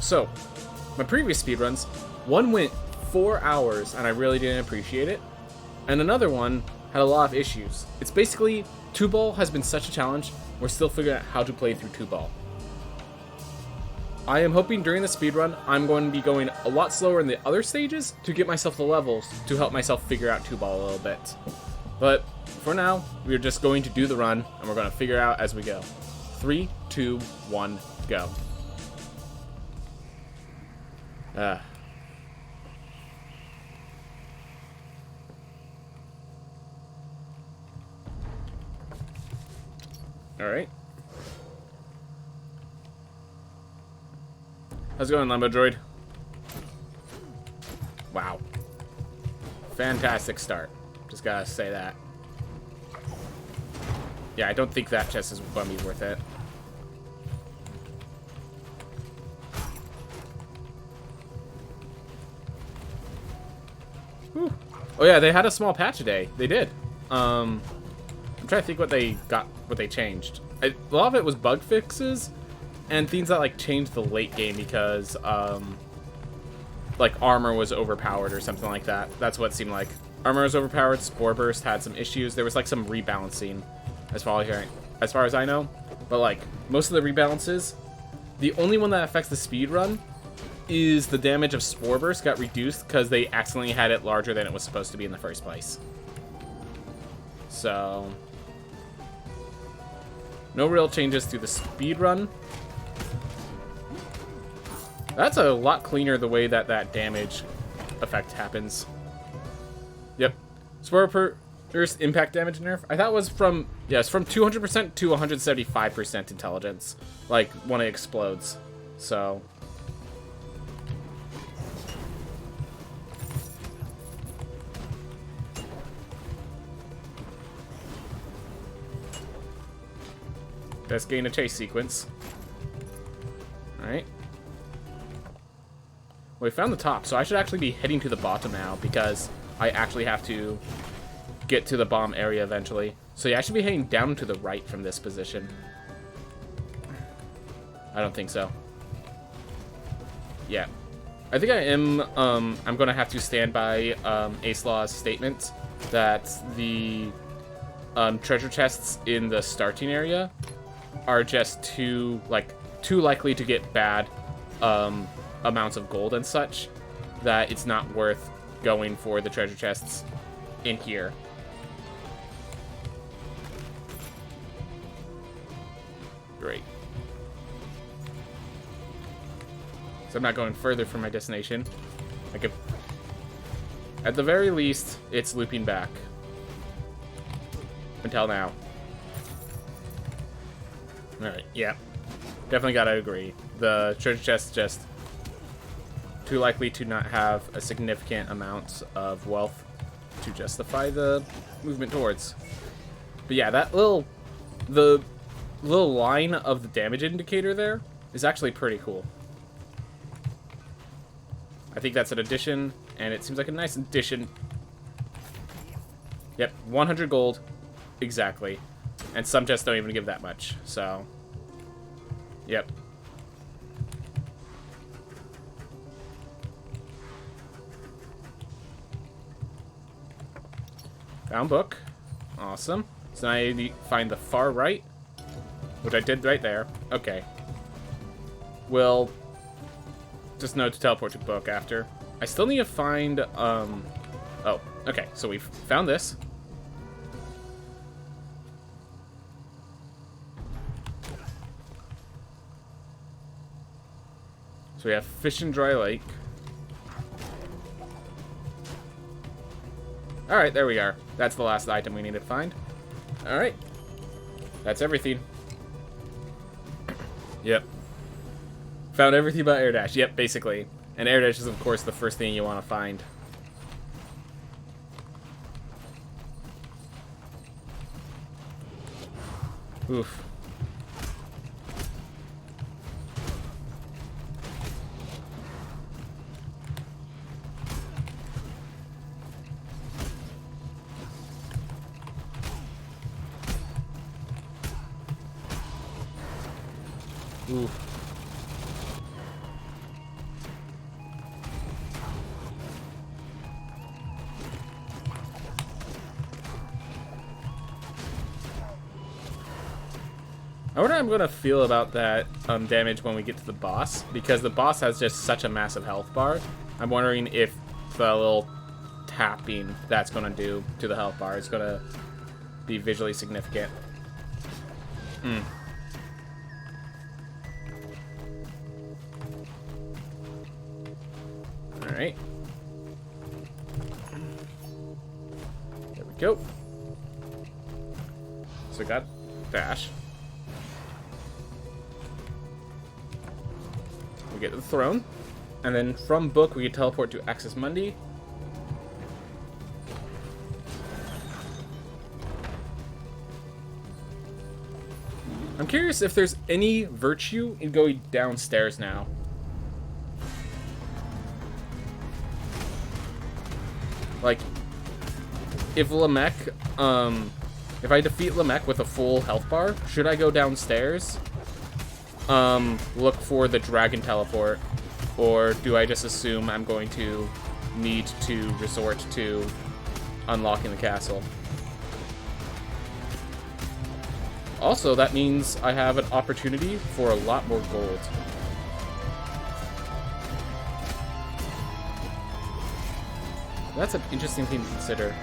So, my previous speedruns, one went 4 hours and I really didn't appreciate it, and another one had a lot of issues. It's basically, Tubal has been such a challenge, we're still figuring out how to play through Tubal. I am hoping during the speedrun, I'm going to be going a lot slower in the other stages to get myself the levels to help myself figure out Tubal a little bit. But for now, we're just going to do the run, and we're going to figure it out as we go. 3, 2, 1, go. Alright. How's it going, Lambo Droid? Wow. Fantastic start. Just gotta say that. Yeah, I don't think that chest is going to be worth it. Whew. Oh yeah, they had a small patch today. They did. I'm trying to think what they changed. A lot of it was bug fixes and things that like changed the late game because like armor was overpowered or something like that. That's what it seemed like. Armor was overpowered. Spore Burst had some issues. There was like some rebalancing, as far as I know. But like most of the rebalances, the only one that affects the speed run is the damage of Spore Burst got reduced because they accidentally had it larger than it was supposed to be in the first place. So no real changes to the speed run. That's a lot cleaner the way that that damage effect happens. Yep. Spore Burst impact damage nerf. I thought it was from, yeah, it's from 200% to 175% intelligence. Like when it explodes. So. Let's gain a chase sequence. Alright. Well, we found the top, so I should actually be heading to the bottom now because I actually have to get to the bomb area eventually. So yeah, I should be heading down to the right from this position. I don't think so. Yeah. I think I am, I'm gonna have to stand by, Ace Law's statement that the, treasure chests in the starting area are just too likely to get bad, amounts of gold and such, that it's not worth going for the treasure chests in here. Great. So I'm not going further from my destination. At the very least, it's looping back. Until now. Alright, yeah. Definitely gotta agree. The treasure chest just too likely to not have a significant amount of wealth to justify the movement towards. But yeah, the little line of the damage indicator there is actually pretty cool. I think that's an addition, and it seems like a nice addition. Yep, 100 gold, exactly. And some chests don't even give that much, so. Yep. Found book. Awesome. So now I need to find the far right, which I did right there. Okay. We'll just know to teleport to book after. I still need to find, oh, okay. So we've found this. So we have Fish and Dry Lake. Alright, there we are. That's the last item we need to find. Alright. That's everything. Yep. Found everything but air dash. Yep, basically. And air dash is, of course, the first thing you want to find. Oof. Oof. I wonder how I'm gonna feel about that damage when we get to the boss, because the boss has just such a massive health bar. I'm wondering if the little tapping that's gonna do to the health bar is gonna be visually significant. Alright. There we go. So we got dash. We get the throne. And then from book, we can teleport to Access Mundi. I'm curious if there's any virtue in going downstairs now. Like, if Lamech, if I defeat Lamech with a full health bar, should I go downstairs, look for the dragon teleport, or do I just assume I'm going to need to resort to unlocking the castle? Also, that means I have an opportunity for a lot more gold. That's an interesting thing to consider.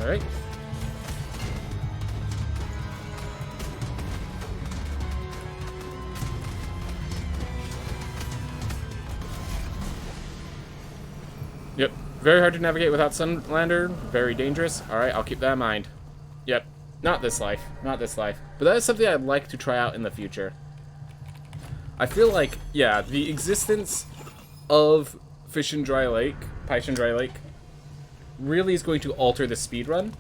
All right. Yep. Very hard to navigate without Sunlander. Very dangerous. Alright, I'll keep that in mind. Yep. Not this life. Not this life. But that is something I'd like to try out in the future. I feel like, yeah, the existence of Pishin Dry Lake, really is going to alter the speedrun.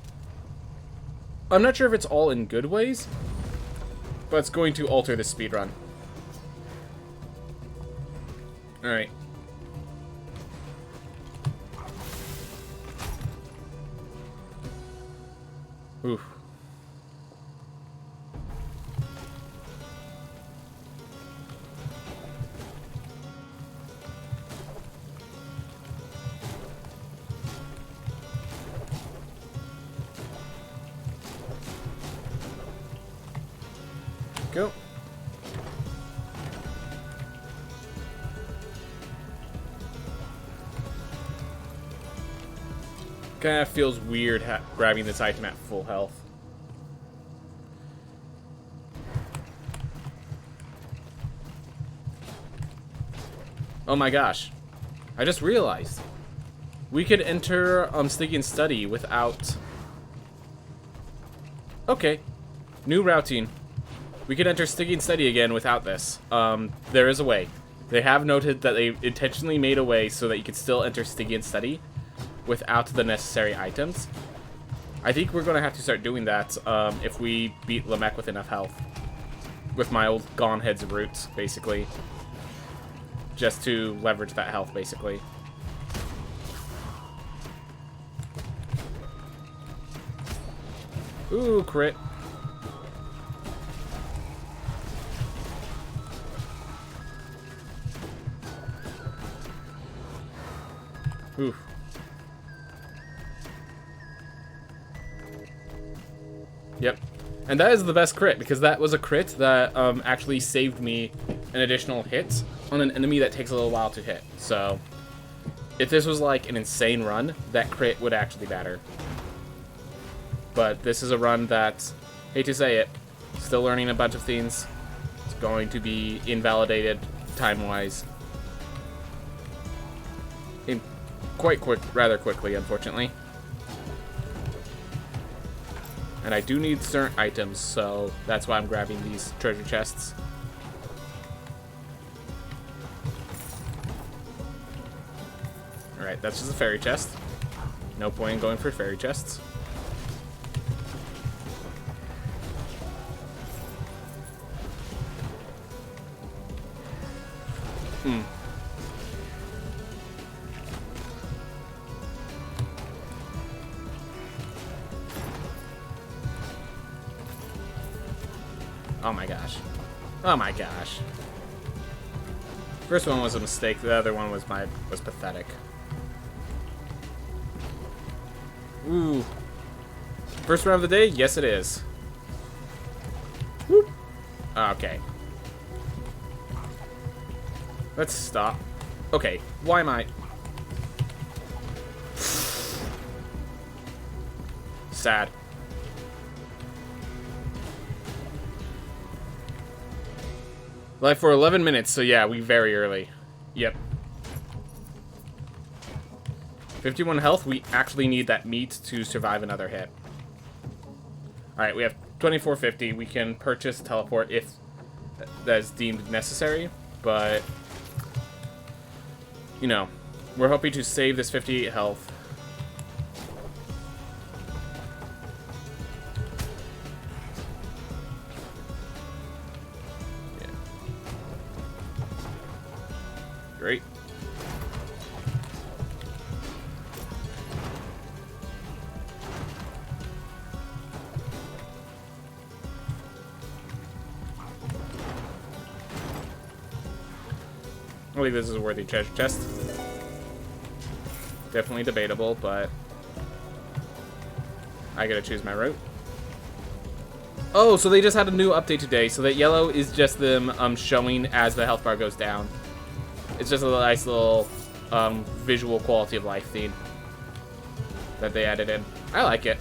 I'm not sure if it's all in good ways, but it's going to alter the speedrun. Alright. Oof. Go. Kind of feels weird grabbing this item at full health. Oh my gosh. I just realized. We could enter Stygian Study without... Okay. New routing. We could enter Stygian Study again without this. There is a way. They have noted that they intentionally made a way so that you could still enter Stygian Study without the necessary items. I think we're going to have to start doing that if we beat Lamech with enough health. With my old Gone Heads roots, basically. Just to leverage that health, basically. Ooh, crit. Oof. Yep. And that is the best crit, because that was a crit that actually saved me an additional hit on an enemy that takes a little while to hit. So, if this was like an insane run, that crit would actually matter. But this is a run that, hate to say it, still learning a bunch of things. It's going to be invalidated time-wise. Rather quickly, unfortunately. And I do need certain items, so that's why I'm grabbing these treasure chests. Alright, that's just a fairy chest. No point in going for fairy chests. Oh my gosh. Oh my gosh. First one was a mistake. The other one was pathetic. Ooh. First round of the day? Yes, it is. Whoop. Okay. Let's stop. Okay, why am I... Sad. Live for 11 minutes, so yeah, we very early. Yep. 51 health, we actually need that meat to survive another hit. Alright, we have 2450. We can purchase teleport if that is deemed necessary, but... You know, we're hoping to save this 58 health. Great. I believe this is a worthy treasure chest. Definitely debatable, but I gotta choose my route. Oh, so they just had a new update today, so that yellow is just them showing as the health bar goes down. It's just a nice little visual quality of life theme that they added in. I like it.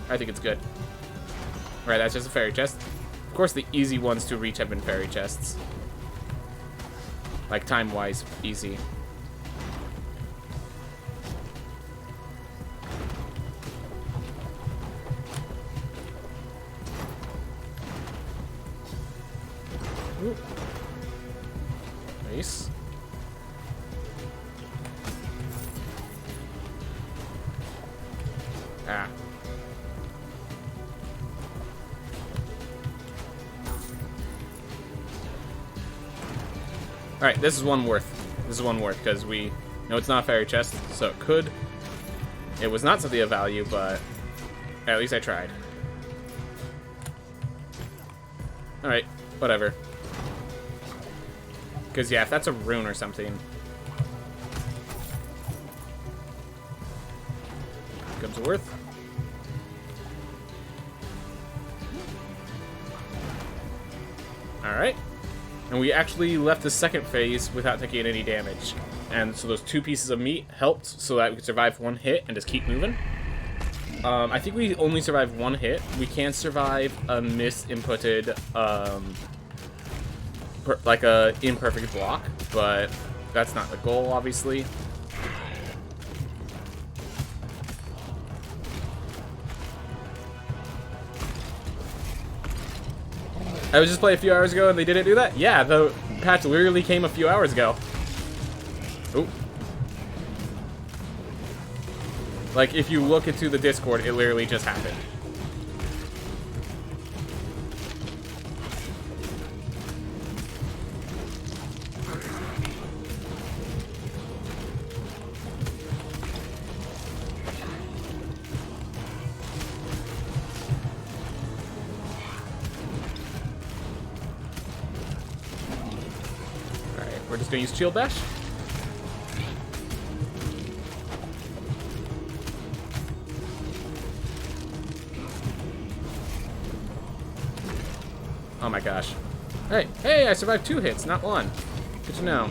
I think it's good. Alright, that's just a fairy chest. Of course, the easy ones to reach have been fairy chests. Like, time-wise, easy. Ooh. Nice. Ah. Alright, this is one worth. This is one worth, because we know it's not a fairy chest, so it could. It was not something of value, but at least I tried. Alright, whatever. Because, yeah, if that's a rune or something. Comes a worth. Alright. And we actually left the second phase without taking any damage. And so those 2 pieces of meat helped so that we could survive 1 hit and just keep moving. I think we only survived 1 hit. We can survive a misinputted, like a imperfect block, but that's not the goal, obviously. I was just playing a few hours ago and they didn't do that? Yeah, the patch literally came a few hours ago. Ooh. Like, if you look into the Discord, it literally just happened. We're just gonna use shield bash. Oh my gosh. Hey, I survived 2 hits, not 1. Good to know.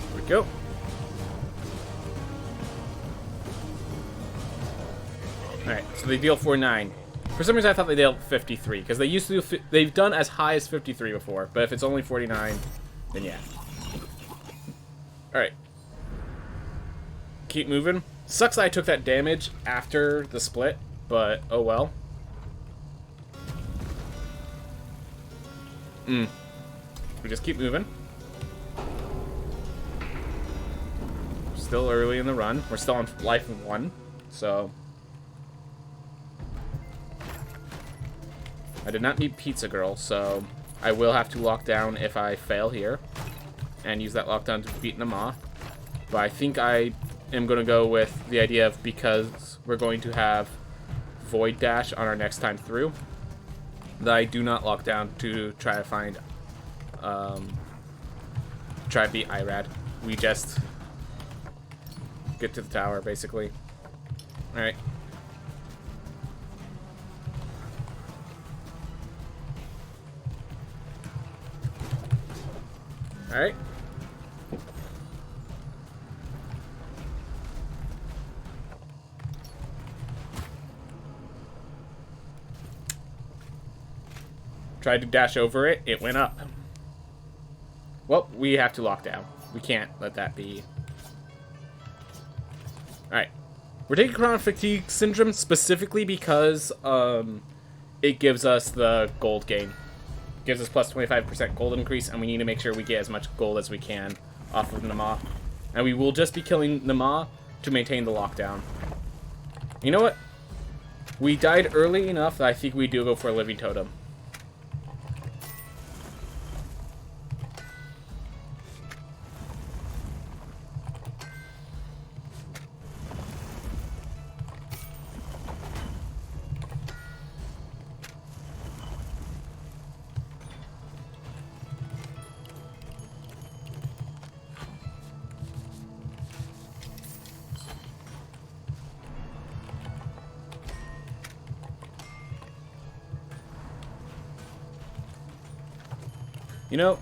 Here we go. Alright, so they deal 49. For some reason I thought they dealt 53, because they used to do, they've done as high as 53 before, but if it's only 49, then yeah. Alright. Keep moving. Sucks that I took that damage after the split, but oh well. We just keep moving. Still early in the run. We're still on life of 1, so... I did not meet Pizza Girl, so I will have to lock down if I fail here. And use that lockdown to beat them off. But I think I am going to go with the idea of, because we're going to have Void Dash on our next time through, that I do not lock down to try to find, try to beat Irad. We just get to the tower, basically. Alright. Alright. Tried to dash over it, it went up. Well, we have to lock down. We can't let that be. Alright. We're taking Chronic Fatigue Syndrome specifically because it gives us the gold gain. It gives us plus 25% gold increase, and we need to make sure we get as much gold as we can off of Nama. And we will just be killing Nama to maintain the lockdown. You know what? We died early enough that I think we do go for a Living Totem. You know,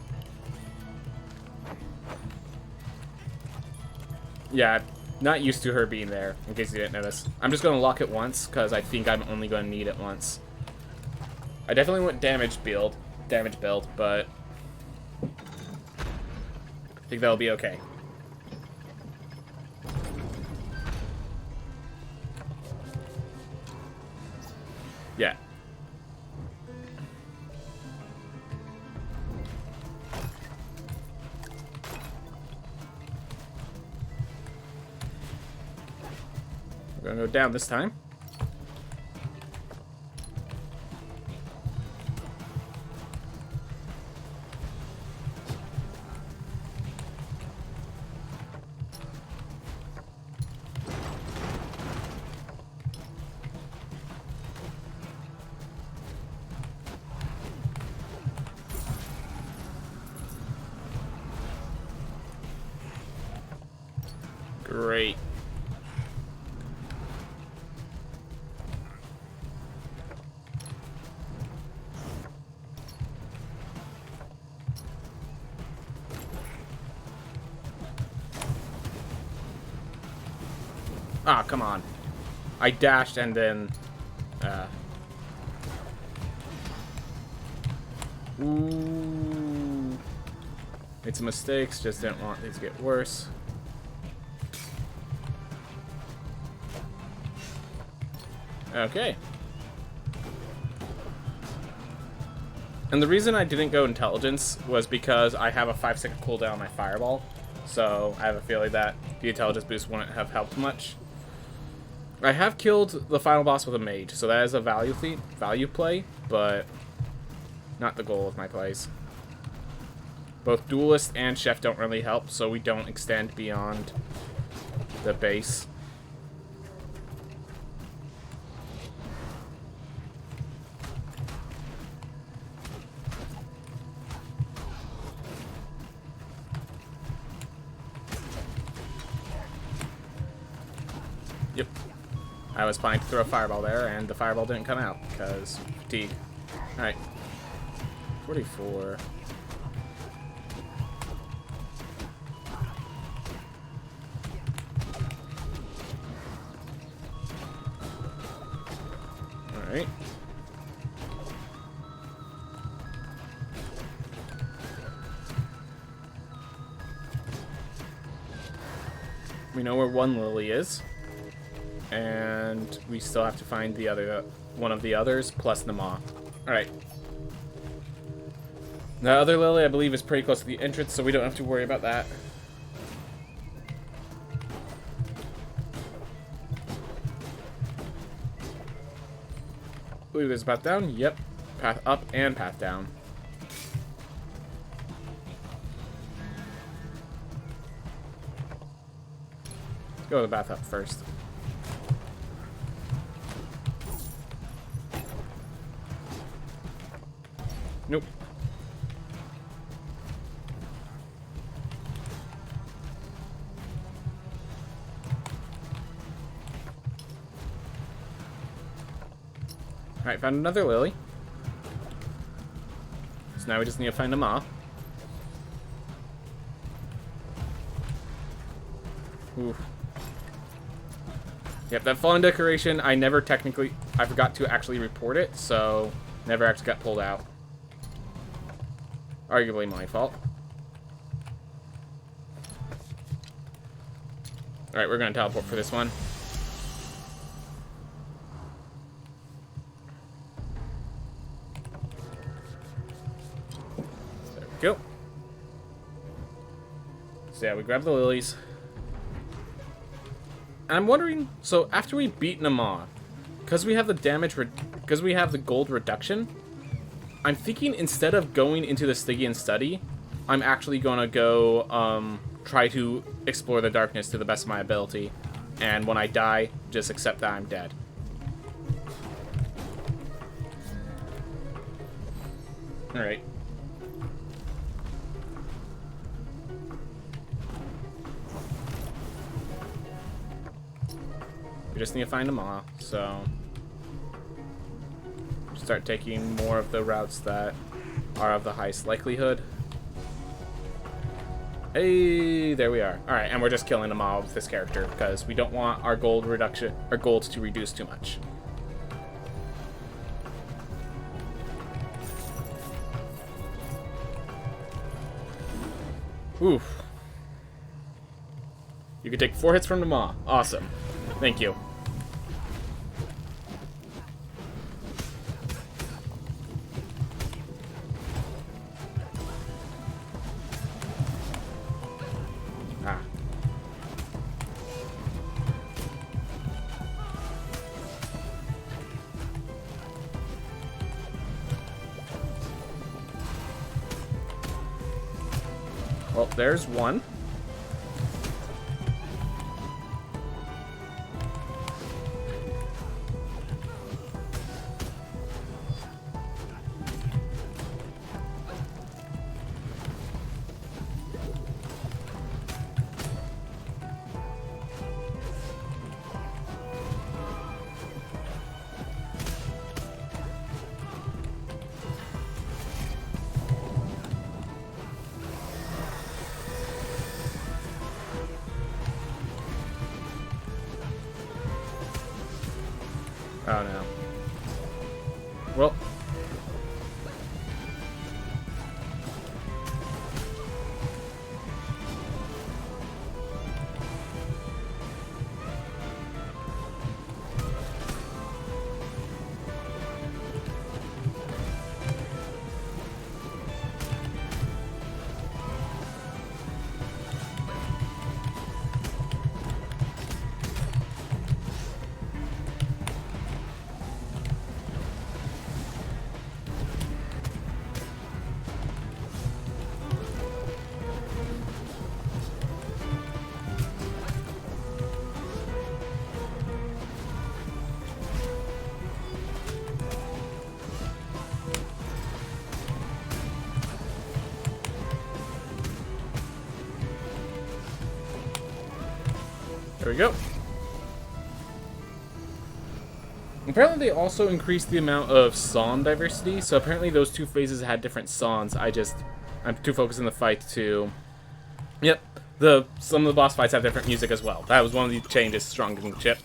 yeah, I'm not used to her being there, in case you didn't notice. I'm just going to lock it once, because I think I'm only going to need it once. I definitely went damage build, but I think that'll be okay. Yeah. We're gonna go down this time. Great. Ah, come on. I dashed and then... Ooh. Made some mistakes, just didn't want these to get worse. Okay. And the reason I didn't go Intelligence was because I have a 5-second cooldown on my Fireball. So I have a feeling that the Intelligence boost wouldn't have helped much. I have killed the final boss with a mage, so that is a value play, but not the goal of my plays. Both Duelist and Chef don't really help, so we don't extend beyond the base. Yep. I was planning to throw a fireball there, and the fireball didn't come out, because fatigue. Alright. 44. Alright. We know where one lily is. And we still have to find the other one of the others, plus the maw. Alright. The other lily, I believe, is pretty close to the entrance, so we don't have to worry about that. Ooh, there's a path down? Yep. Path up and path down. Go to the bathtub first. Nope. Alright, found another lily. So now we just need to find a maw. Ooh. Yep, that fallen decoration, I forgot to actually report it, so never actually got pulled out. Arguably my fault. Alright, we're gonna teleport for this one. There we go. So yeah, we grab the lilies. And I'm wondering, so after we beat Nama, because we have the because we have the gold reduction, I'm thinking instead of going into the Stygian study, I'm actually gonna go try to explore the darkness to the best of my ability, and when I die, just accept that I'm dead. All right. We just need to find them all, so start taking more of the routes that are of the highest likelihood. Hey, there we are. All right, and we're just killing them all with this character because we don't want our gold to reduce too much. Oof. You can take 4 hits from the maw. Awesome. Thank you. Ah. Well, there's one. Oh no. Well. There we go. Apparently they also increased the amount of song diversity, so apparently those two phases had different songs. I'm too focused in the fight to... Yep, some of the boss fights have different music as well. That was one of the changes strong in the chip.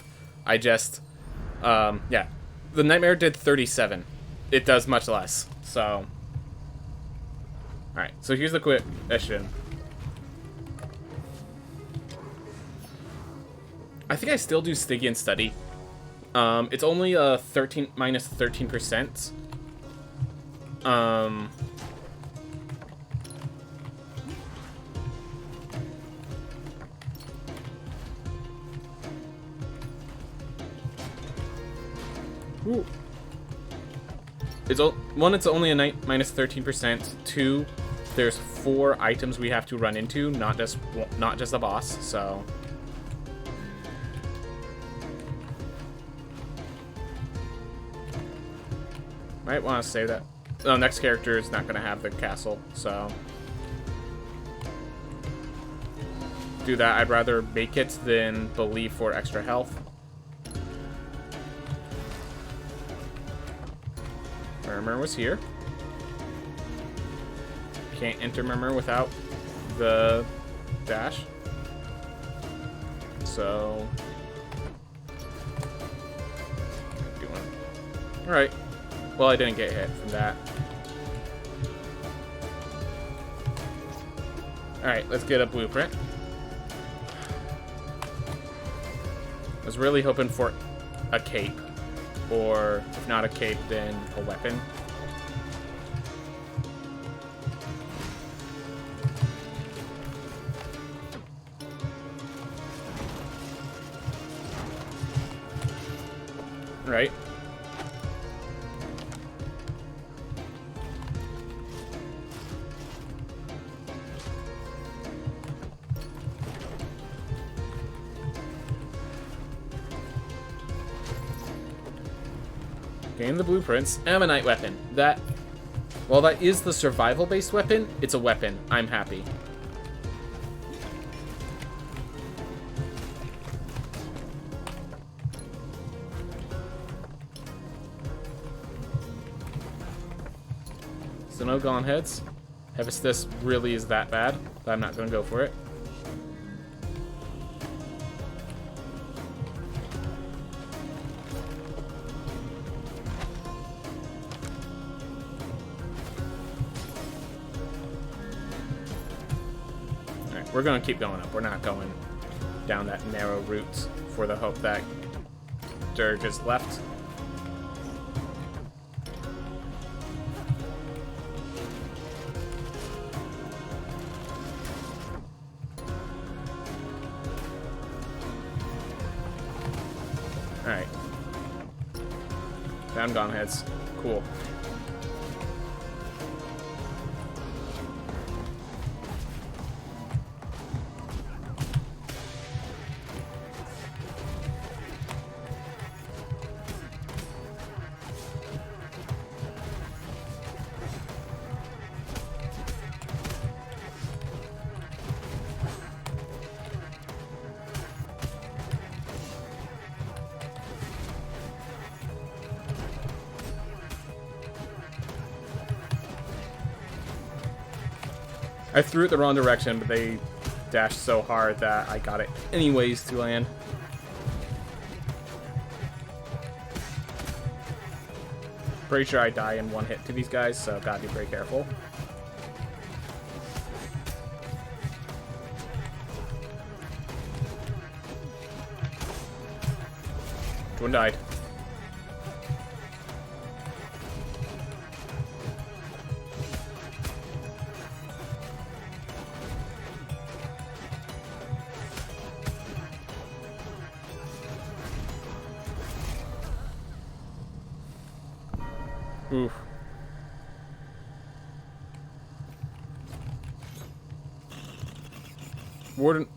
Yeah. The Nightmare did 37. It does much less, so... Alright, so here's the quick question. I think I still do Stygian Study. It's only a minus 13%. Ooh. It's only a minus 13%. 2, there's 4 items we have to run into, not just a boss. So Might want to save that. Oh, next character is not going to have the castle, so... do that. I'd rather make it than believe for extra health. Murmur was here. Can't enter Murmur without the dash. So... Alright. Well, I didn't get hit from that. Alright, let's get a blueprint. I was really hoping for a cape. Or, if not a cape, then a weapon. Right. Gain the blueprints. Ammonite weapon. That... Well, that is the survival-based weapon. It's a weapon. I'm happy. So no gone heads. Hephaestus really is that bad, but I'm not going to go for it. Alright, we're going to keep going up. We're not going down that narrow route for the hope that Dirge is left. Alright. Down gone heads. Cool. I threw it the wrong direction, but they dashed so hard that I got it anyways to land. Pretty sure I die in one hit to these guys, so gotta be very careful. One died. Oof. Warden.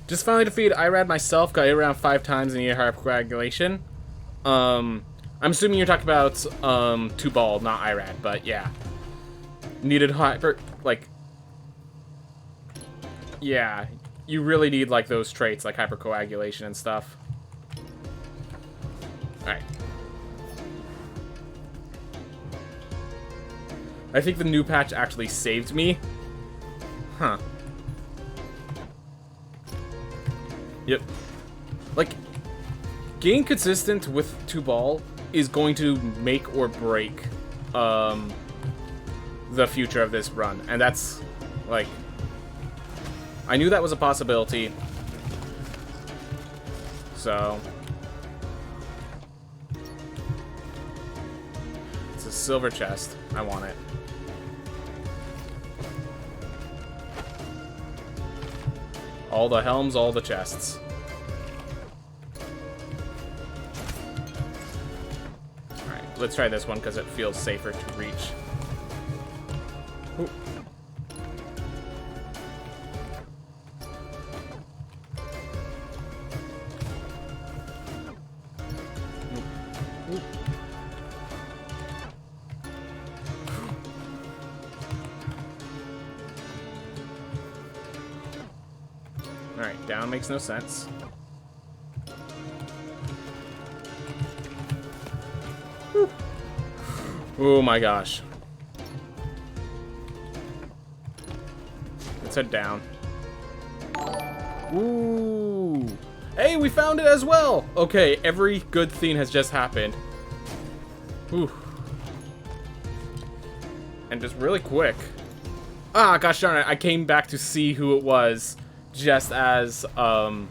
Just finally defeated Irad myself. Got it around 5 times and needed hypercoagulation. I'm assuming you're talking about Tubal, not Irad, but yeah. Needed hyper, like, yeah, you really need like those traits like hypercoagulation and stuff. Alright. I think the new patch actually saved me. Huh. Yep. Like, getting consistent with Tubal is going to make or break the future of this run. And that's, like, I knew that was a possibility. So... it's a silver chest. I want it. All the helms, all the chests. Alright, let's try this one because it feels safer to reach. Ooh. Ooh. Alright, down makes no sense. Whew. Oh my gosh. Let's head down. Ooh. Hey, we found it as well! Okay, every good thing has just happened. Ooh. And just really quick. Ah, gosh darn it, I came back to see who it was just as the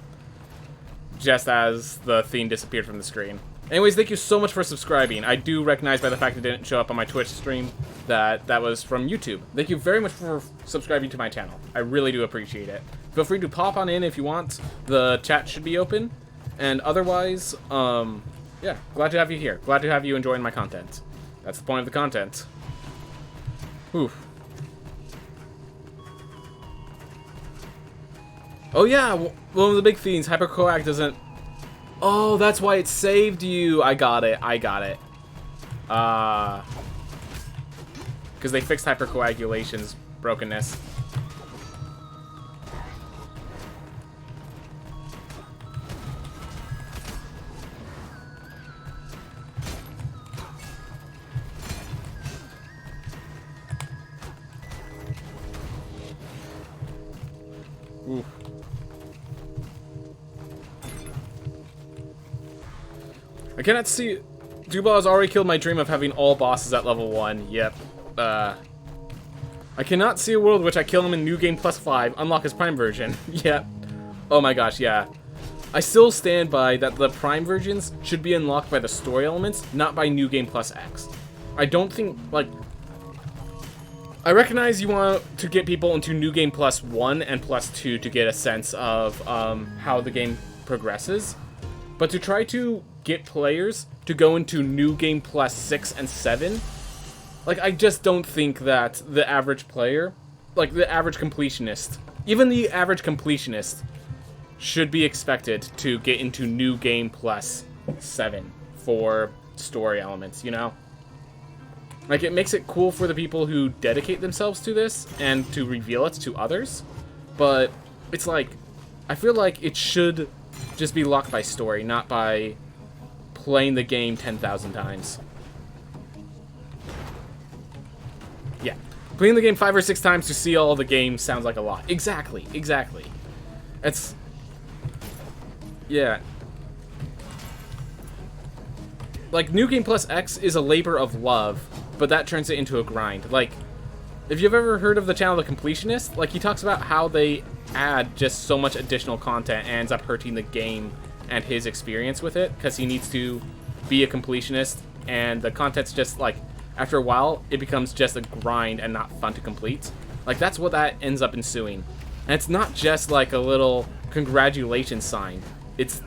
thing disappeared from the screen. Anyways, thank you so much for subscribing. I do recognize by the fact it didn't show up on my Twitch stream that that was from YouTube. Thank you very much for subscribing to my channel. I really do appreciate it. Feel free to pop on in if you want. The chat should be open. And otherwise, yeah, glad to have you here. Glad to have you enjoying my content. That's the point of the content. Whew. Oh yeah, one of the big things, hypercoag doesn't... Oh, that's why it saved you. I got it. Because they fixed hypercoagulation's brokenness. Oof. I cannot see... Tubal has already killed my dream of having all bosses at level 1. Yep. I cannot see a world in which I kill him in New Game Plus 5, unlock his Prime version. Yep. Oh my gosh, yeah. I still stand by that the Prime versions should be unlocked by the story elements, not by New Game Plus X. I don't think, like... I recognize you want to get people into New Game Plus 1 and Plus 2 to get a sense of how the game progresses, but to try to get players to go into New Game Plus 6 and 7, like, I just don't think that the average player, like, the average completionist, even the average completionist should be expected to get into New Game Plus 7 for story elements, you know? Like, it makes it cool for the people who dedicate themselves to this and to reveal it to others, but it's like, I feel like it should just be locked by story, not by playing the game 10,000 times. Yeah. Playing the game 5 or 6 times to see all the games sounds like a lot. Exactly, exactly. It's... Yeah. Like, New Game Plus X is a labor of love, but that turns it into a grind. Like, if you've ever heard of the channel The Completionist, like, he talks about how they add just so much additional content and ends up hurting the game and his experience with it, because he needs to be a completionist, and the content's just, like, after a while, it becomes just a grind and not fun to complete. Like, that's what that ends up ensuing. And it's not just, like, a little congratulations sign. It's,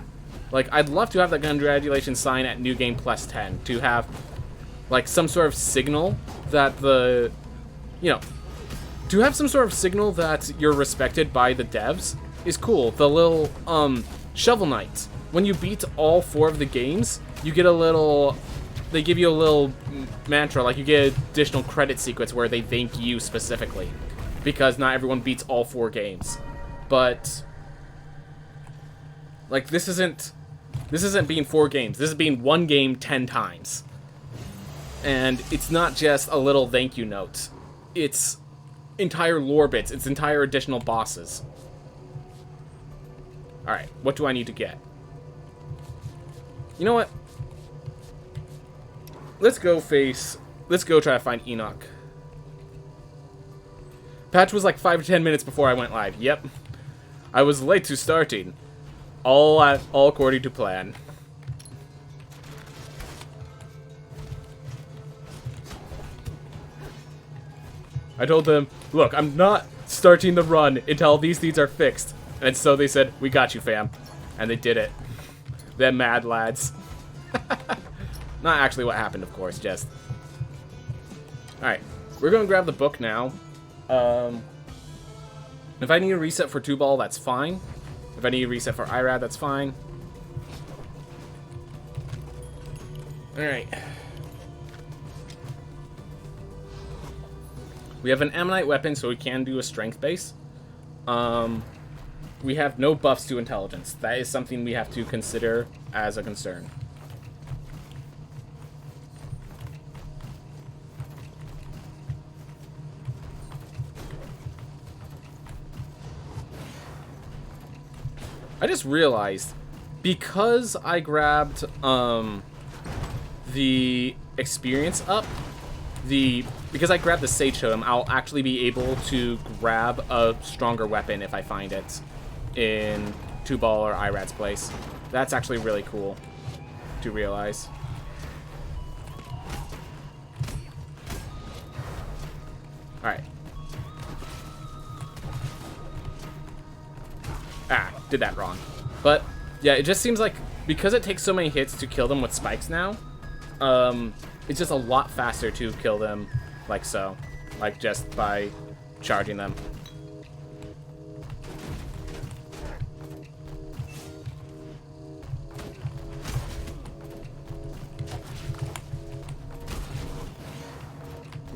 like, I'd love to have that congratulations sign at New Game Plus 10, to have, like, some sort of signal that the, you know, to have some sort of signal that you're respected by the devs is cool. The little, Shovel Knight. When you beat all 4 of the games, you get a little... They give you a little mantra, like you get an additional credit sequence where they thank you specifically. Because not everyone beats all 4 games. But... like, this isn't being 4 games. This is being 1 game 10 times. And it's not just a little thank you note. It's entire lore bits. It's entire additional bosses. Alright, what do I need to get? You know what? Let's go try to find Enoch. Patch was like 5 to 10 minutes before I went live. Yep. I was late to starting. All according to plan. I told them, look, I'm not starting the run until these things are fixed. And so they said, we got you, fam. And they did it. Them mad lads. Not actually what happened, of course, just... Alright, we're going to grab the book now. If I need a reset for Tubal, that's fine. If I need a reset for Irad, that's fine. Alright. We have an Ammonite weapon, so we can do a strength base. we have no buffs to intelligence. That is something we have to consider as a concern. I just realized, because I grabbed the experience up, because I grabbed the Sage Totem, I'll actually be able to grab a stronger weapon if I find it in Tubal or Irad's place. That's actually really cool to realize. Alright. Ah, did that wrong. But, yeah, it just seems like, because it takes so many hits to kill them with spikes now, it's just a lot faster to kill them like so. Like, just by charging them.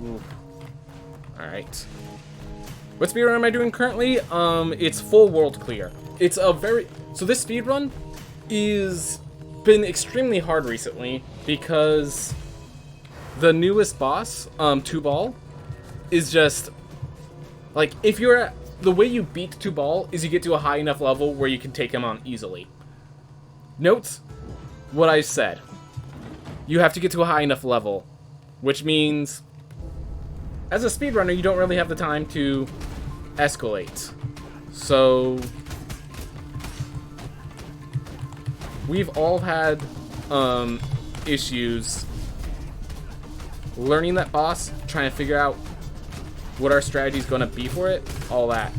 Ooh. Alright. What speedrun am I doing currently? It's full world clear. It's a very... So this speedrun is been extremely hard recently because the newest boss, Tubal, is just... Like, if you're at... The way you beat Tubal is you get to a high enough level where you can take him on easily. Note what I said. You have to get to a high enough level, which means... As a speedrunner, you don't really have the time to escalate. So we've all had issues learning that boss, trying to figure out what our strategy is going to be for it, all that.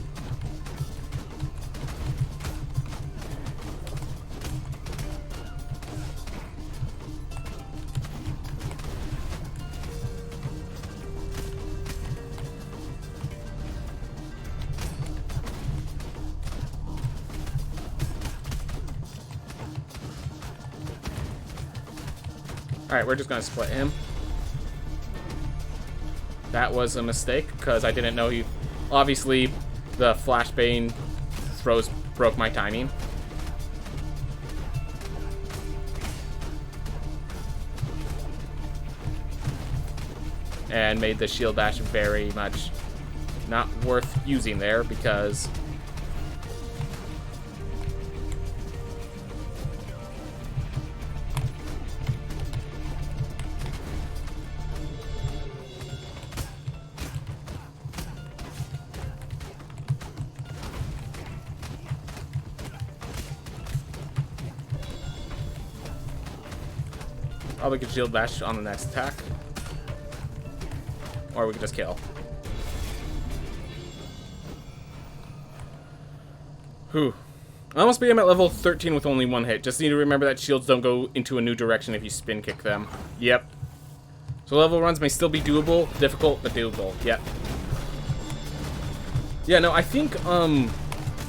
Alright, we're just gonna split him. That was a mistake, because I didn't know he... Obviously, the flashbang throws broke my timing. And made the shield bash very much not worth using there, because... Oh, we could shield bash on the next attack. Or we could just kill. Whew. I almost beat him at level 13 with only one hit. Just need to remember that shields don't go into a new direction if you spin kick them. Yep. So level runs may still be doable. Difficult, but doable. Yep. Yeah, no, I think,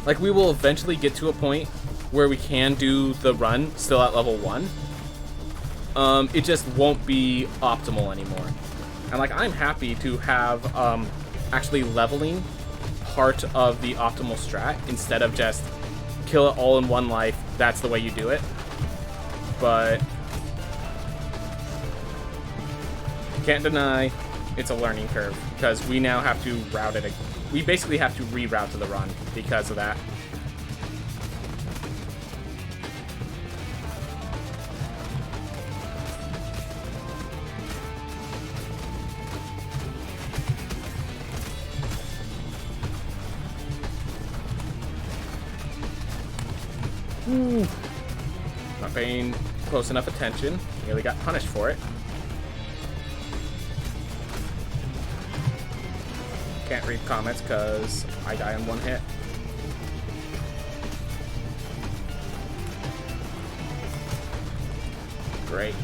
like, we will eventually get to a point where we can do the run still at level 1. It just won't be optimal anymore. And, like, I'm happy to have, actually leveling part of the optimal strat instead of just kill it all in one life. That's the way you do it. But can't deny it's a learning curve because we now have to route it. We basically have to reroute to the run because of that. Ooh. Not paying close enough attention. Nearly got punished for it. Can't read comments because I die in one hit. Great.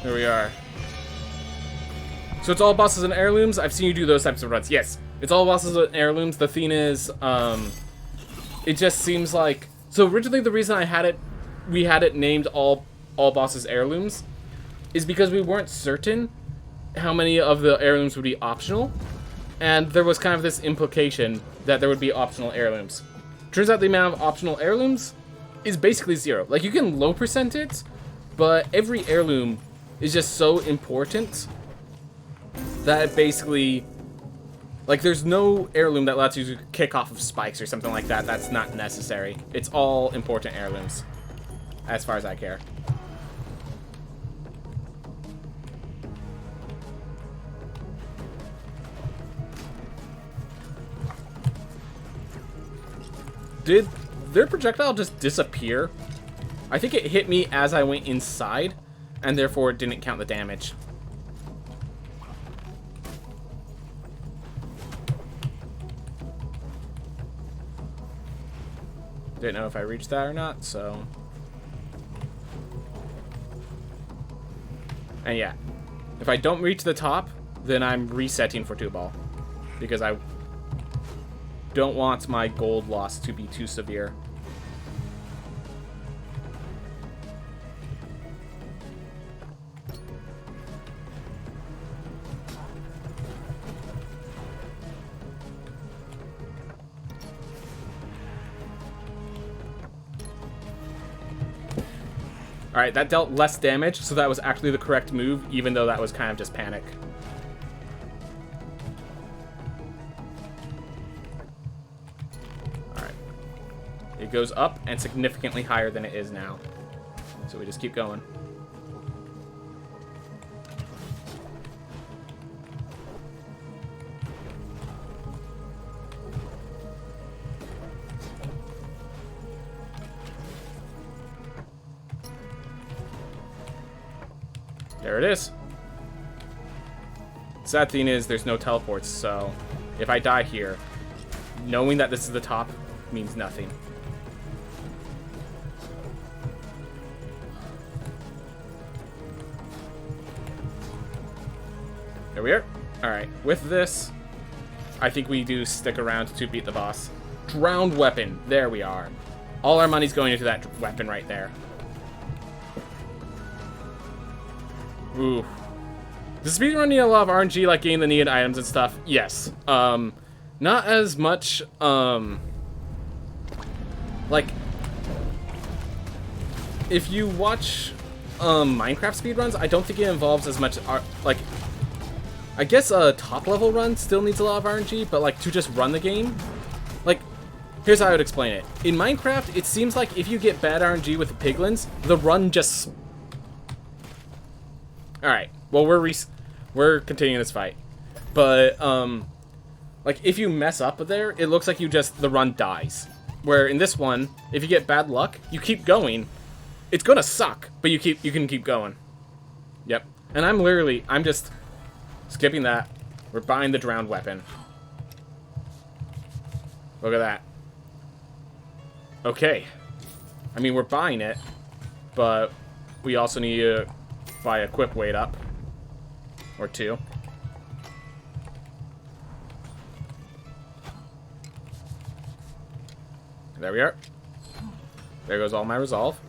There we are. So it's all bosses and heirlooms? I've seen you do those types of runs. Yes, it's all bosses and heirlooms. The thing is, it just seems like... So originally the reason we had it named all all bosses heirlooms is because we weren't certain how many of the heirlooms would be optional, and there was kind of this implication that there would be optional heirlooms. Turns out the amount of optional heirlooms is basically 0. Like, you can low percent it, but every heirloom is just so important that it basically, like, there's no heirloom that lets you kick off of spikes or something like that. That's not necessary. It's all important heirlooms, as far as I care. Did their projectile just disappear? I think it hit me as I went inside, and therefore it didn't count the damage. Didn't know if I reached that or not, so... And yeah, if I don't reach the top, then I'm resetting for Tubal, because I don't want my gold loss to be too severe. Alright, that dealt less damage, so that was actually the correct move, even though that was kind of just panic. Alright. It goes up and significantly higher than it is now. So we just keep going. There it is. Sad thing is, there's no teleports, so if I die here, knowing that this is the top means nothing. There we are. Alright, with this, I think we do stick around to beat the boss. Drowned weapon. There we are. All our money's going into that weapon right there. Ooh. Does speedrun need a lot of RNG, like getting the needed items and stuff? Yes. Not as much, like, if you watch, Minecraft speedruns, I don't think it involves as much, like, I guess a top-level run still needs a lot of RNG, but, like, to just run the game, like, here's how I would explain it. In Minecraft, it seems like if you get bad RNG with the piglins, the run just... Alright, well, we're continuing this fight. But, like, if you mess up there, it looks like the run dies. Where in this one, if you get bad luck, you keep going. It's gonna suck, but you can keep going. Yep. And I'm just skipping that. We're buying the drowned weapon. Look at that. Okay. I mean, we're buying it, but we also need to buy a equip weight up. Or 2. There we are. There goes all my resolve.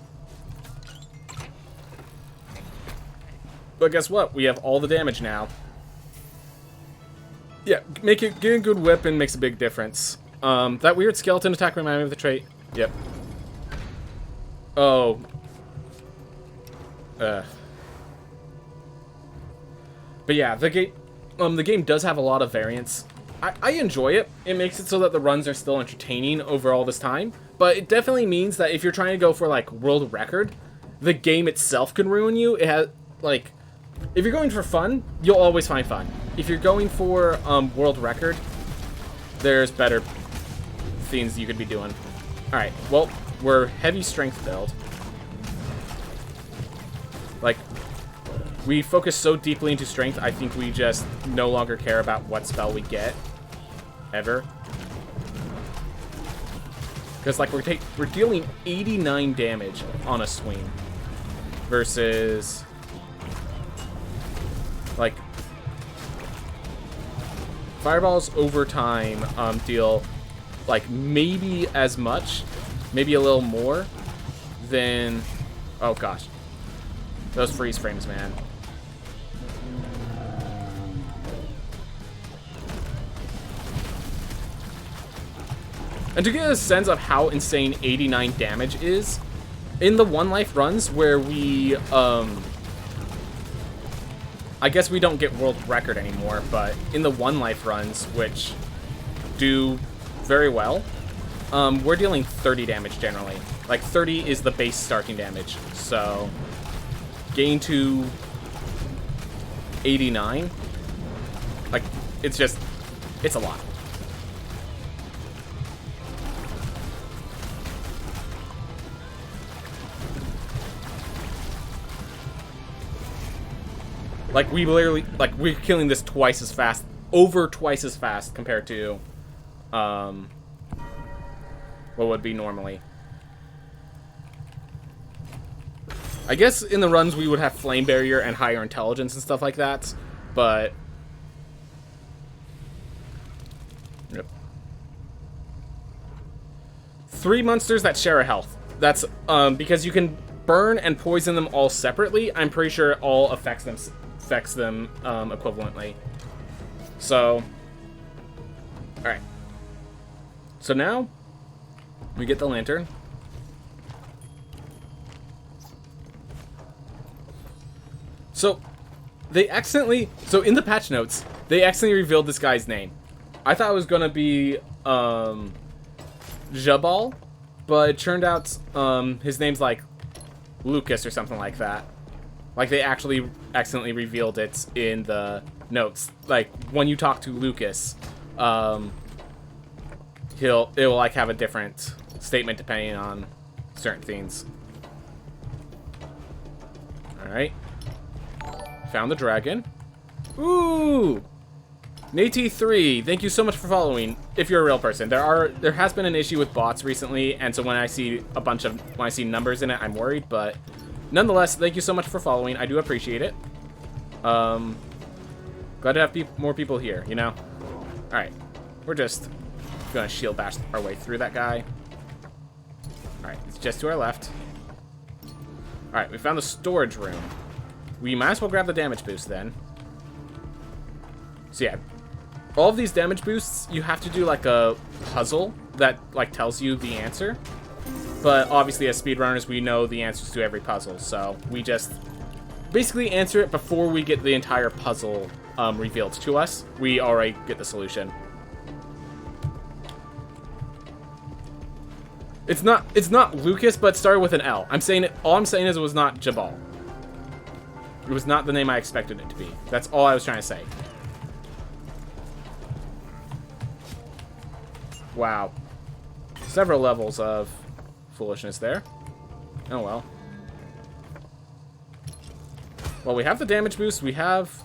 But guess what? We have all the damage now. Yeah, getting a good weapon makes a big difference. That weird skeleton attack reminded me of the trait. Yep. Oh. But yeah, the game does have a lot of variance. I enjoy it. It makes it so that the runs are still entertaining over all this time. But it definitely means that if you're trying to go for, like, world record, the game itself can ruin you. It has, like, if you're going for fun, you'll always find fun. If you're going for world record, there's better things you could be doing. Alright, well, we're heavy strength build. Like, we focus so deeply into strength, I think we just no longer care about what spell we get. Ever. Because, like, we're dealing 89 damage on a swing. Versus... like... Fireballs over time deal, like, maybe as much, maybe a little more than... oh, gosh. Those freeze frames, man. And to get a sense of how insane 89 damage is, in the one life runs where we, I guess we don't get world record anymore, but in the one life runs, which do very well, we're dealing 30 damage generally. Like 30 is the base starting damage, so getting to 89, like it's a lot. Like, we literally, like, we're killing this twice as fast, over twice as fast compared to, what would be normally. I guess in the runs we would have flame barrier and higher intelligence and stuff like that, but... Yep. 3 monsters that share a health. That's, because you can burn and poison them all separately. I'm pretty sure it all affects them equivalently. So, alright. So now, we get the lantern. So, they accidentally... So, in the patch notes, they accidentally revealed this guy's name. I thought it was gonna be, Tubal, but it turned out, his name's like Lucas or something like that. Like, they actually accidentally revealed it in the notes. Like, when you talk to Lucas, it will, like, have a different statement depending on certain things. Alright. Found the dragon. Ooh! Nate3, thank you so much for following. If you're a real person, there has been an issue with bots recently, and so when I see numbers in it, I'm worried, but nonetheless, thank you so much for following. I do appreciate it. Glad to have more people here, you know? Alright. We're just gonna shield bash our way through that guy. Alright, it's just to our left. Alright, we found the storage room. We might as well grab the damage boost then. So yeah, all of these damage boosts, you have to do like a puzzle that like tells you the answer. But obviously as speedrunners, we know the answers to every puzzle, so we just basically answer it before we get the entire puzzle revealed to us. We already get the solution. It's not Lucas, but it started with an L. All I'm saying is it was not Tubal. It was not the name I expected it to be. That's all I was trying to say. Wow. Several levels of foolishness there. Oh well. Well, we have the damage boost. We have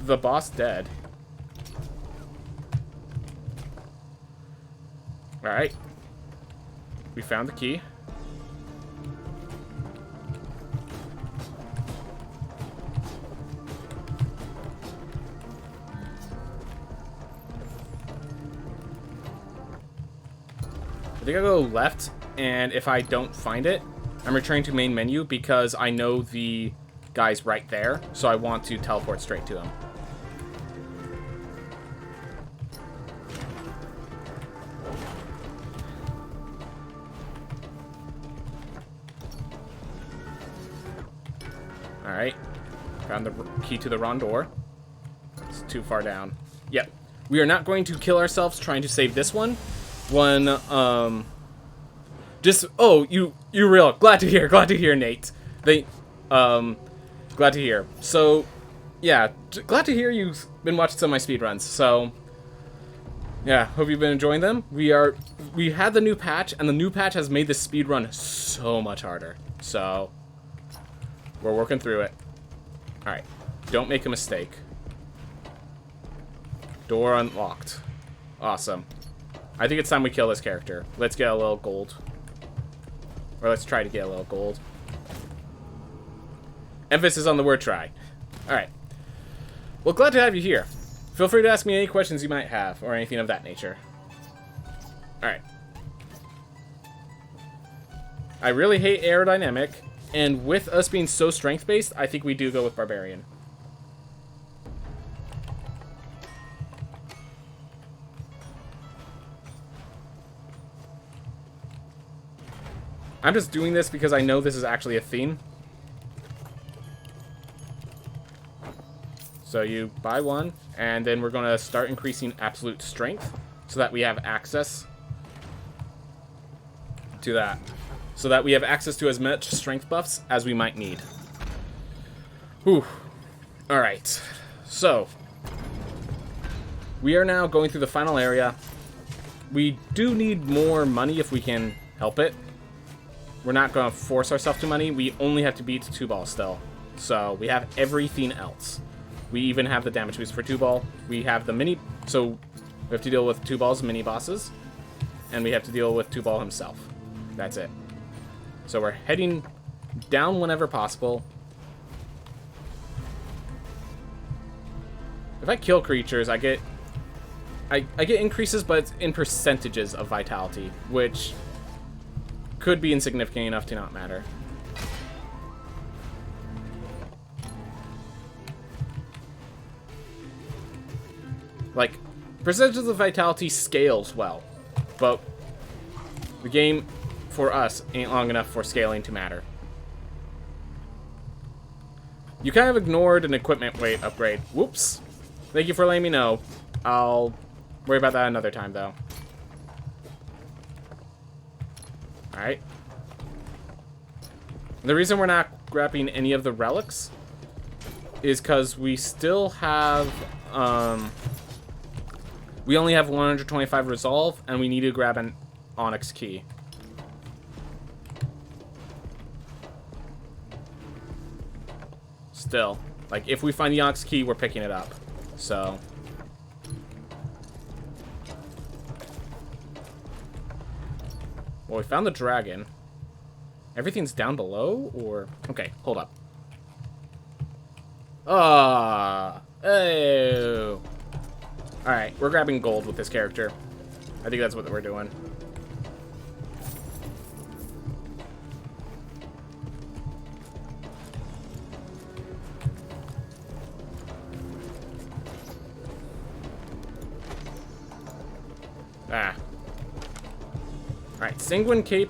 the boss dead. Alright. We found the key. I think I'll go left, and if I don't find it, I'm returning to main menu because I know the guy's right there, so I want to teleport straight to him. Alright. Found the key to the wrong door. It's too far down. Yep. We are not going to kill ourselves trying to save this one. Oh, you're real. Glad to hear, Nate. Glad to hear. So, yeah, glad to hear you've been watching some of my speedruns. So, yeah, hope you've been enjoying them. We had the new patch, and the new patch has made this speedrun so much harder. So, we're working through it. Alright, don't make a mistake. Door unlocked. Awesome. I think it's time we kill this character. Let's get a little gold. Or let's try to get a little gold. Emphasis on the word try. Alright. Well, glad to have you here. Feel free to ask me any questions you might have, or anything of that nature. Alright. I really hate aerodynamic, And with us being so strength-based, I think we do go with Barbarian. I'm just doing this because I know this is actually a theme. So you buy one, and then we're going to start increasing absolute strength so that we have access to that. So that we have access to as much strength buffs as we might need. Whew. Alright. So, we are now going through the final area. We do need more money if we can help it. We're not going to force ourselves to money. We only have to beat Tubal still. So, we have everything else. We even have the damage boost for Tubal. We have the mini... So, we have to deal with Tubal's mini-bosses. And we have to deal with Tubal himself. That's it. So, we're heading down whenever possible. If I kill creatures, I get increases, but it's in percentages of vitality, which could be insignificant enough to not matter. Like, percentages of vitality scales well, but the game, for us, ain't long enough for scaling to matter. You kind of ignored an equipment weight upgrade. Whoops. Thank you for letting me know. I'll worry about that another time, though. Alright. The reason we're not grabbing any of the relics is because we still have, we only have 125 resolve, and we need to grab an onyx key. Still. Like, if we find the onyx key, we're picking it up. So... Well, we found the dragon. Everything's down below, or... Okay, hold up. Oh. Alright, we're grabbing gold with this character. I think that's what we're doing. Ah. Alright, Sanguine Cape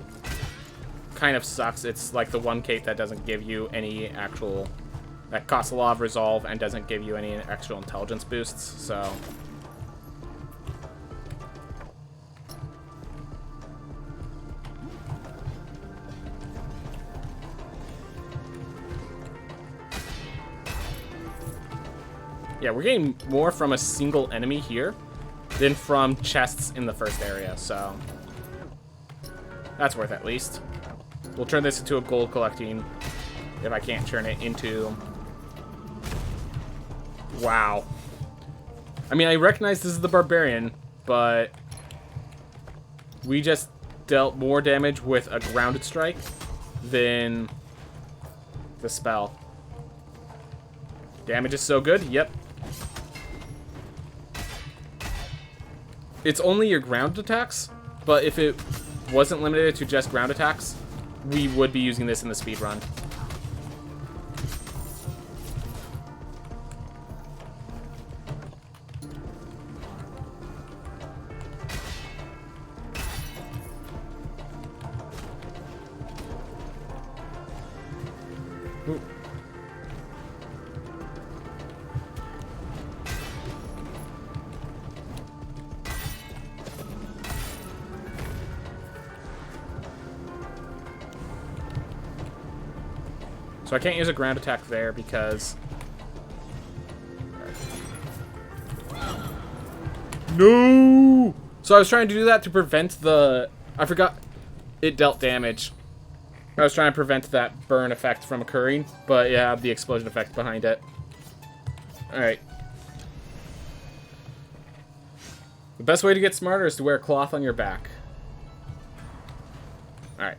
kind of sucks. It's like the one cape that doesn't give you any actual... That costs a lot of resolve and doesn't give you any actual intelligence boosts, so... Yeah, we're getting more from a single enemy here than from chests in the first area, so... That's worth at least. We'll turn this into a gold collecting if I can't turn it into... Wow. I mean, I recognize this is the Barbarian, but we just dealt more damage with a grounded strike than the spell. Damage is so good, yep. It's only your ground attacks, but if it wasn't limited to just ground attacks, we would be using this in the speedrun. Ooh. So I can't use a ground attack there because... No! So I was trying to do that to prevent the... I forgot it dealt damage. I was trying to prevent that burn effect from occurring, but yeah, the explosion effect behind it. Alright. The best way to get smarter is to wear a cloth on your back. Alright.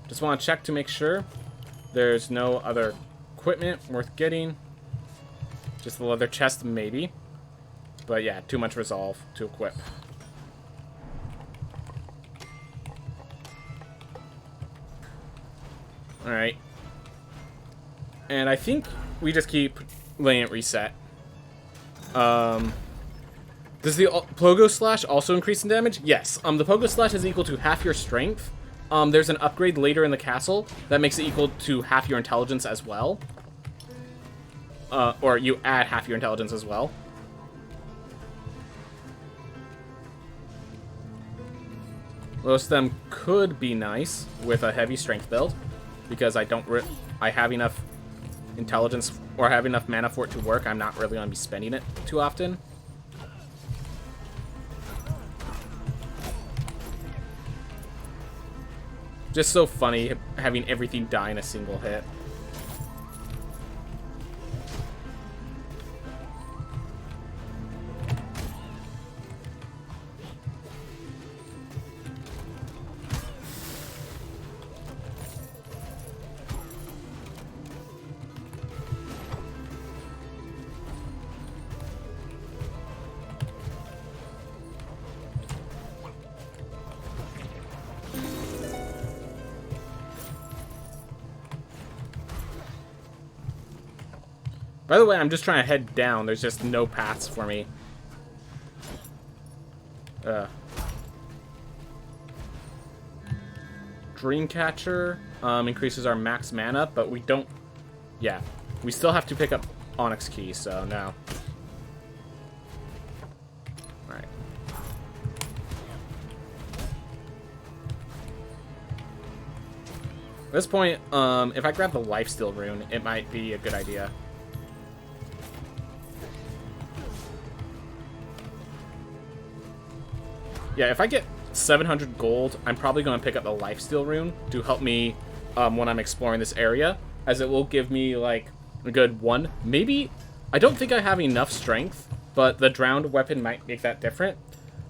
Just want to check to make sure there's no other equipment worth getting. Just the leather chest, maybe. But yeah, too much resolve to equip. Alright. And I think we just keep letting it reset. Does the Pogo Slash also increase in damage? Yes. The Pogo Slash is equal to half your strength. There's an upgrade later in the castle that makes it equal to half your intelligence as well. Or you add half your intelligence as well. Most of them could be nice with a heavy strength build, because I have enough intelligence or have enough mana for it to work. I'm not really going to be spending it too often. Just so funny having everything die in a single hit. By the way, I'm just trying to head down. There's just no paths for me. Dreamcatcher increases our max mana, but we don't... Yeah, we still have to pick up Onyx Key, so no. Alright. At this point, if I grab the Lifesteal rune, it might be a good idea. Yeah, if I get 700 gold, I'm probably going to pick up the Lifesteal rune to help me when I'm exploring this area, as it will give me, like, a good one. Maybe, I don't think I have enough strength, but the drowned weapon might make that different.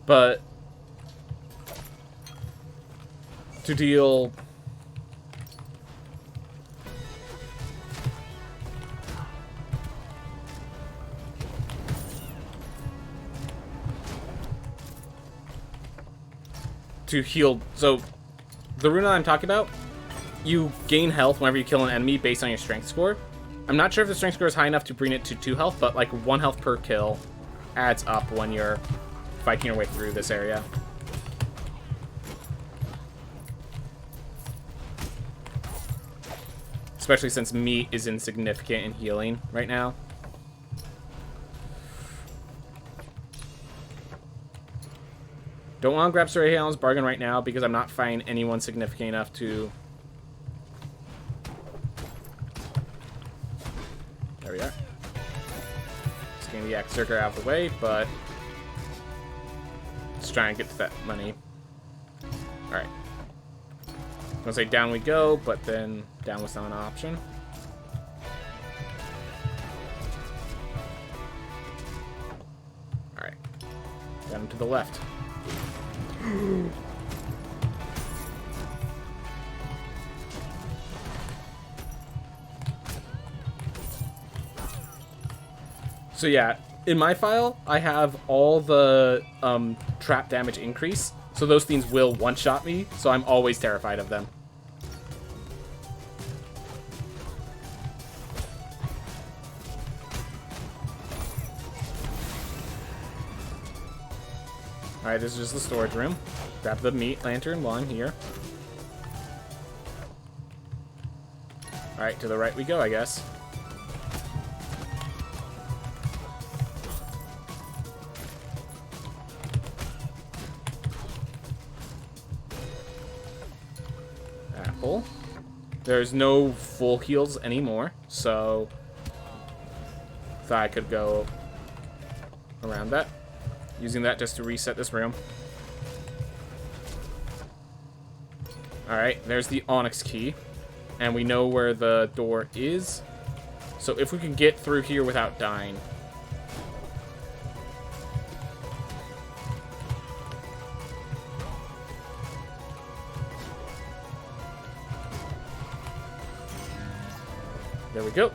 But to deal... to heal, so the rune I'm talking about, you gain health whenever you kill an enemy based on your strength score. I'm not sure if the strength score is high enough to bring it to 2 health, but like 1 health per kill adds up when you're fighting your way through this area. Especially since meat is insignificant in healing right now. Don't want to grab Sorayon's bargain right now because I'm not finding anyone significant enough to... There we are. Just getting the Exercer out of the way, but... let's try and get to that money. Alright. I'm gonna say down we go, but then down was not an option. Alright. Down to the left. So yeah, in my file, I have all the trap damage increase, so those things will one-shot me, so I'm always terrified of them. Alright, this is just the storage room. Grab the meat lantern while I'm here. Alright, to the right we go, I guess. Apple. There's no full heals anymore, so... thought I could go around that. Using that just to reset this room. Alright, there's the Onyx Key. And we know where the door is. So if we can get through here without dying. There we go.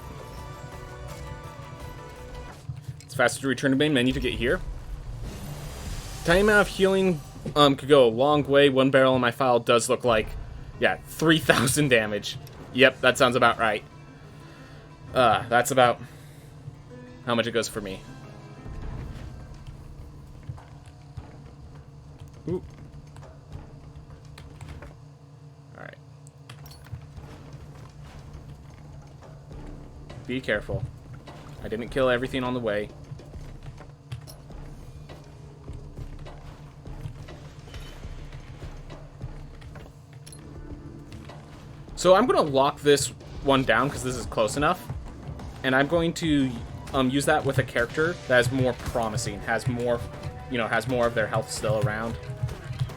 It's faster to return to main menu to get here. Tiny amount of healing could go a long way. One barrel in my file does look like, yeah, 3,000 damage. Yep, that sounds about right. That's about how much it goes for me. Ooh. Alright. Be careful. I didn't kill everything on the way. So I'm going to lock this one down because this is close enough. And I'm going to use that with a character that is more promising, has more, has more of their health still around.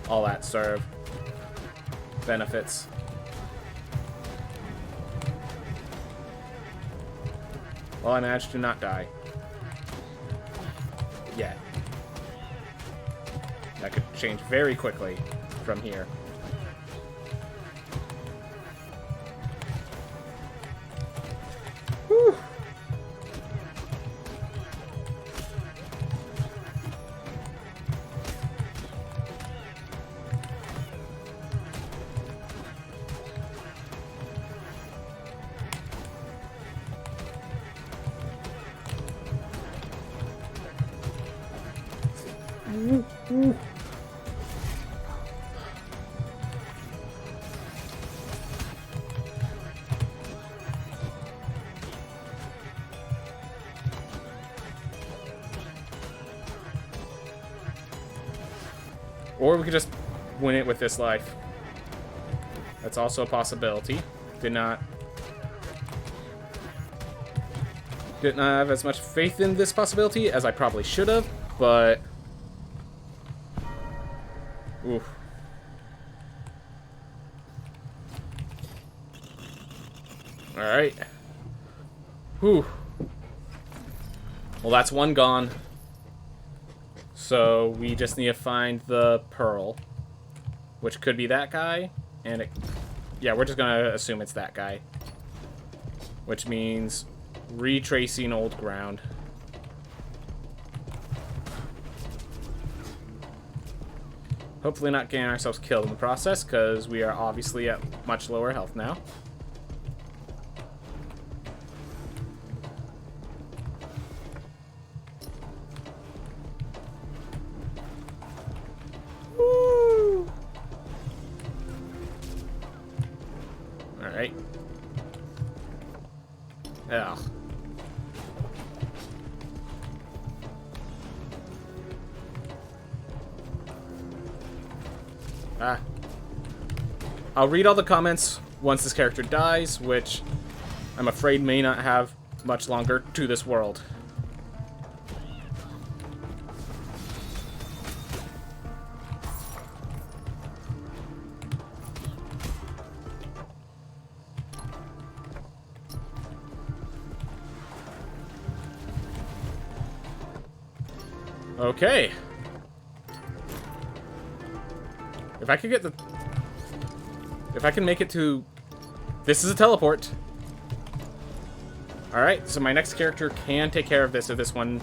All that sort of benefits. Well, I managed to not die. Yet. That could change very quickly from here. Whew. Or we could just win it with this life. That's also a possibility. Didn't have as much faith in this possibility as I probably should have, but... Oof. Alright. Whew. Well, that's one gone. So we just need to find the pearl, which could be that guy, and yeah, we're just gonna assume it's that guy, which means retracing old ground. Hopefully not getting ourselves killed in the process, because we are obviously at much lower health now. Alright. Ugh. Ah. I'll read all the comments once this character dies, which I'm afraid may not have much longer to this world. Okay. If I could get the... If I can make it to... This is a teleport. Alright, so my next character can take care of this if this one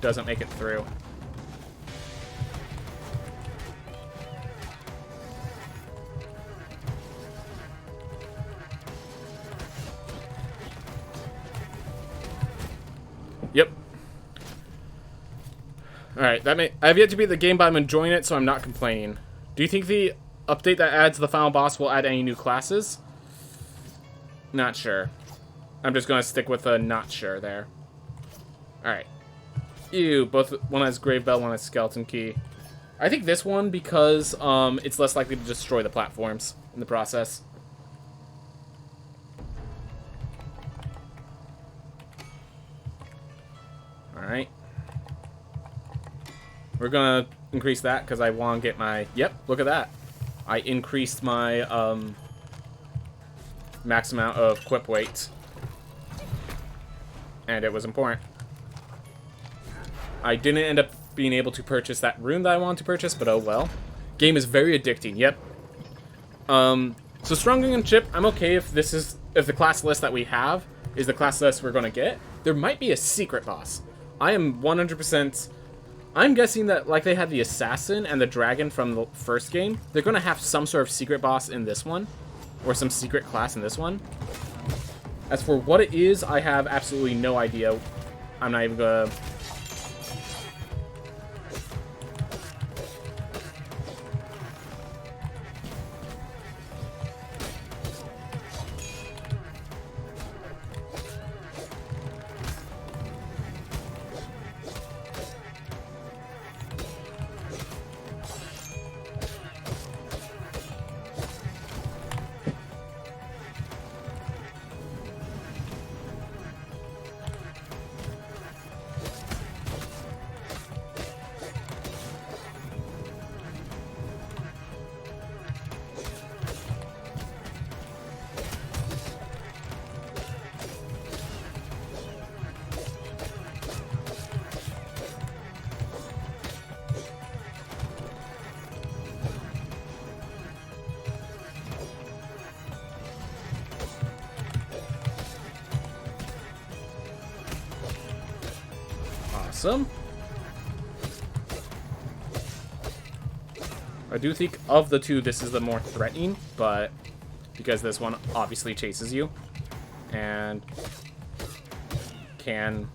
doesn't make it through. Yep. Alright, I've yet to beat the game, but I'm enjoying it, so I'm not complaining. Do you think the update that adds the final boss will add any new classes? Not sure. I'm just going to stick with a not sure there. Alright. Ew, both one has Grave Bell, one has Skeleton Key. I think this one because it's less likely to destroy the platforms in the process. Alright. We're going to increase that because I want to get my... Yep, look at that. I increased my max amount of equip weight. And it was important. I didn't end up being able to purchase that rune that I wanted to purchase, but oh well. Game is very addicting, yep. So Strong and Chip, I'm okay if this is... If the class list that we have is the class list we're going to get. There might be a secret boss. I am 100%... I'm guessing that, like they had the Assassin and the Dragon from the first game, they're going to have some sort of secret boss in this one. Or some secret class in this one. As for what it is, I have absolutely no idea. I'm not even gonna... Awesome. I do think of the two, this is the more threatening, but because this one obviously chases you and can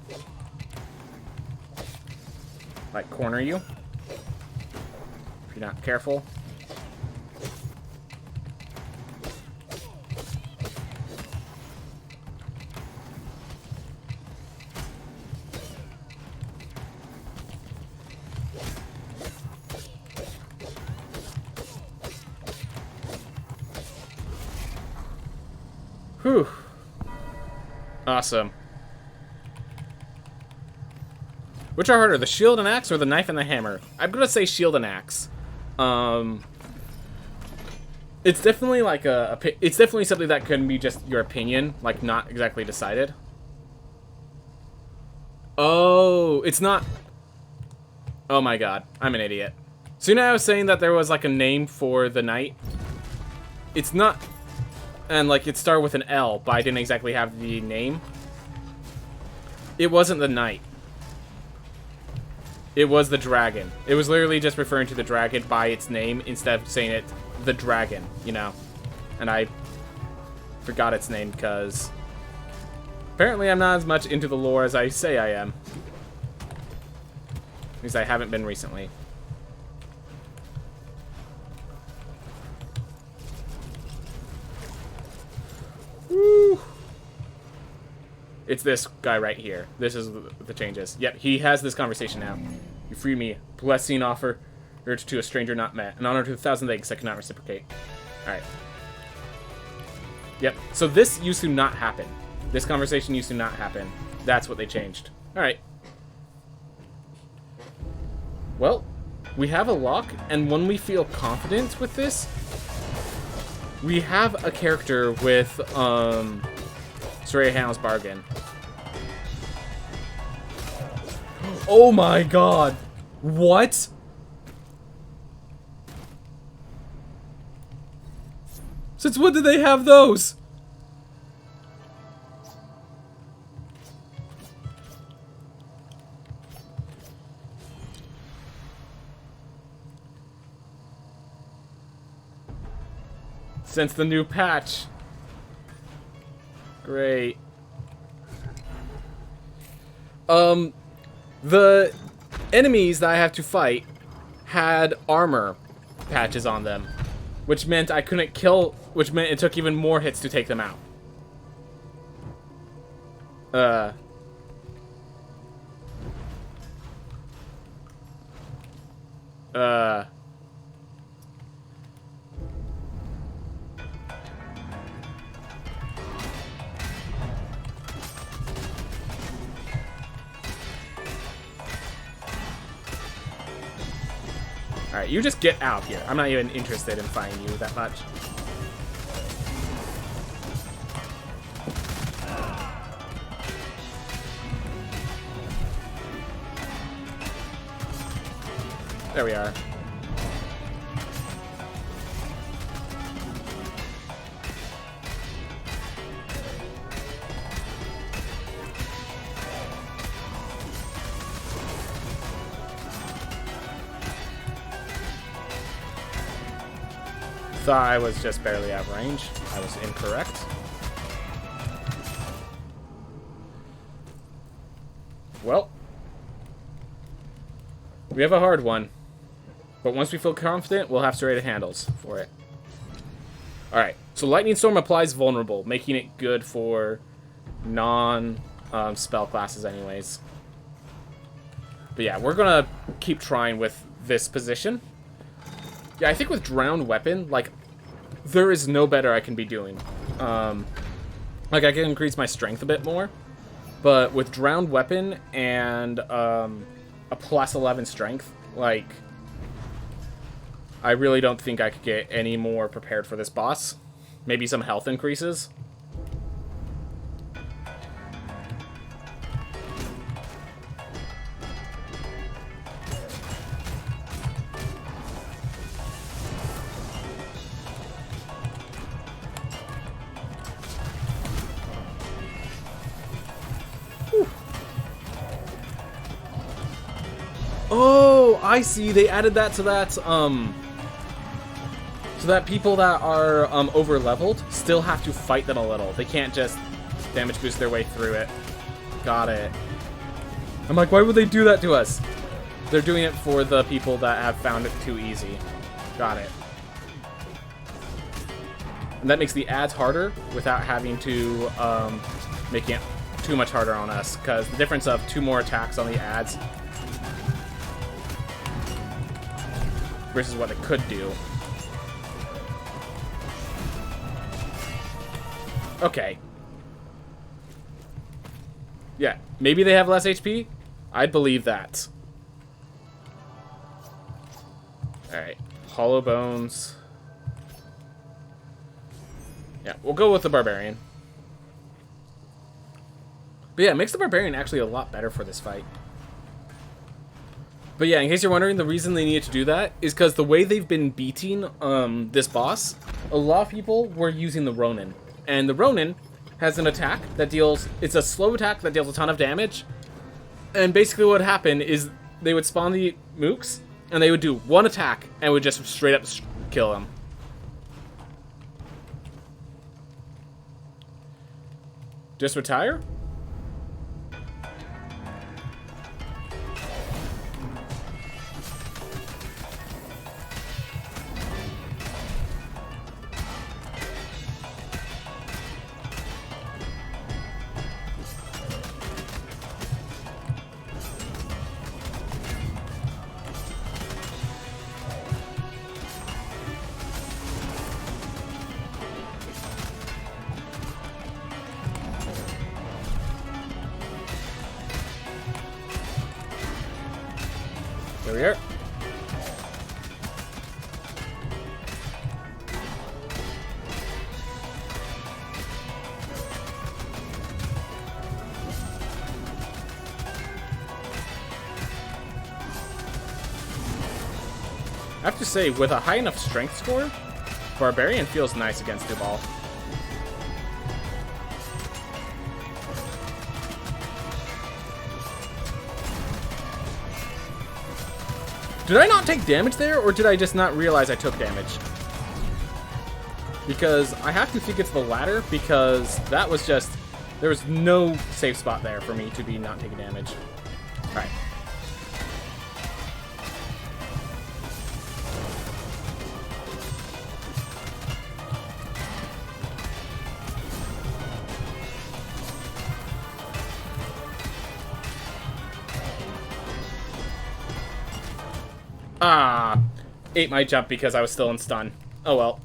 like corner you if you're not careful. Whew. Awesome. Which are harder, the shield and axe or the knife and the hammer? I'm gonna say shield and axe. It's definitely like it's definitely something that can be just your opinion, like not exactly decided. Oh, it's not. Oh my god, I'm an idiot. So you know I was saying that there was like a name for the knight? It's not. And, like, it started with an L, but I didn't exactly have the name. It wasn't the knight. It was the dragon. It was literally just referring to the dragon by its name instead of saying it the dragon, you know. And I forgot its name because apparently I'm not as much into the lore as I say I am. At least I haven't been recently. Woo. It's this guy right here. This is the changes. Yep, he has this conversation now. You free me. Blessing offer to a stranger not met. An honor to 1,000 eggs I cannot reciprocate. Alright. Yep, so this used to not happen. This conversation used to not happen. That's what they changed. Alright. Well, we have a lock, and when we feel confident with this, we have a character with, Soraya Hannah's Bargain. Oh my god! What? Since when did they have those? Since the new patch. Great. The enemies that I have to fight had armor patches on them, which meant I couldn't kill, which meant it took even more hits to take them out. Alright, you just get out here. I'm not even interested in fighting you that much. There we are. Thought I was just barely out of range. I was incorrect. Well, we have a hard one. But once we feel confident, we'll have serrated handles for it. Alright, so Lightning Storm applies vulnerable, making it good for non-spell classes anyways. But yeah, we're gonna keep trying with this position. Yeah, I think with Drowned Weapon, like, there is no better I can be doing. Like, I can increase my strength a bit more. But with Drowned Weapon and a plus 11 strength, like, I really don't think I could get any more prepared for this boss. Maybe some health increases. Whew. Oh, I see. They added that to that, so that people that are over-leveled still have to fight them a little. They can't just damage boost their way through it. Got it. I'm like, why would they do that to us? They're doing it for the people that have found it too easy. Got it. And that makes the ads harder without having to make it too much harder on us, because the difference of 2 more attacks on the ads versus what it could do. Okay. Yeah, maybe they have less HP? I'd believe that. Alright, Hollow Bones. Yeah, we'll go with the Barbarian. But yeah, it makes the Barbarian actually a lot better for this fight. But yeah, in case you're wondering, the reason they needed to do that is because the way they've been beating this boss, a lot of people were using the Ronin. And the Ronin has an attack that deals... It's a slow attack that deals a ton of damage. And basically what would happen is they would spawn the mooks, and they would do one attack, and would just straight up kill them. Just retire? There we are. I have to say, with a high enough strength score, Barbarian feels nice against Tubal. Did I not take damage there, or did I just not realize I took damage? Because I have to think it's the latter, because that was just... There was no safe spot there for me to be not taking damage. Alright. Ah, ate my jump because I was still in stun. Oh well.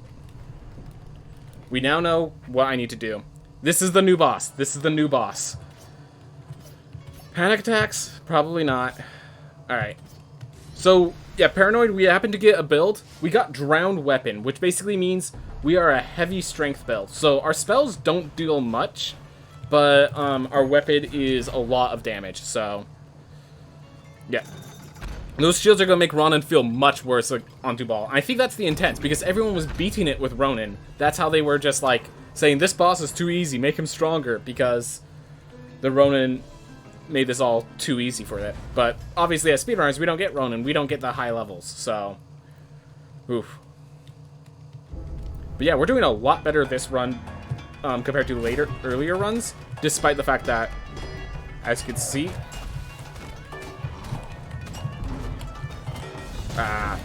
We now know what I need to do. This is the new boss. This is the new boss. Panic attacks? Probably not. Alright. So, yeah, Paranoid, we happen to get a build. We got Drowned Weapon, which basically means we are a heavy strength build. So our spells don't deal much, but our weapon is a lot of damage, so... Yeah. Those shields are going to make Ronin feel much worse on Tubal. I think that's the intent, because everyone was beating it with Ronin. That's how they were just, like, saying, this boss is too easy, make him stronger, because the Ronin made this all too easy for it. But, obviously, as speedrunners, we don't get Ronin. We don't get the high levels, so... Oof. But yeah, we're doing a lot better this run compared to earlier runs, despite the fact that, as you can see, Ah.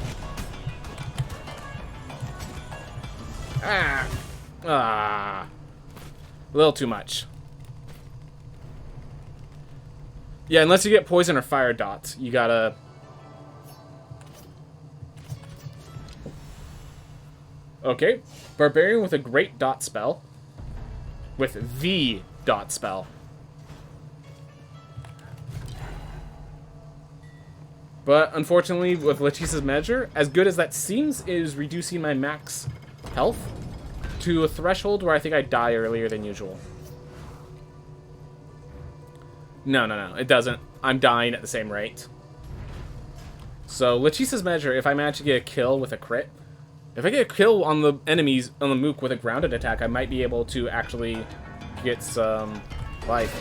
Ah. Ah. A little too much. Yeah, unless you get poison or fire dots, you gotta... Okay. Barbarian with a great dot spell. With the dot spell. But unfortunately, with Lachesis measure, as good as that seems, is reducing my max health to a threshold where I think I die earlier than usual. No, it doesn't. I'm dying at the same rate. So, Lachesis measure, if I manage to get a kill with a crit, if I get a kill on the enemies, on the Mook with a grounded attack, I might be able to actually get some life.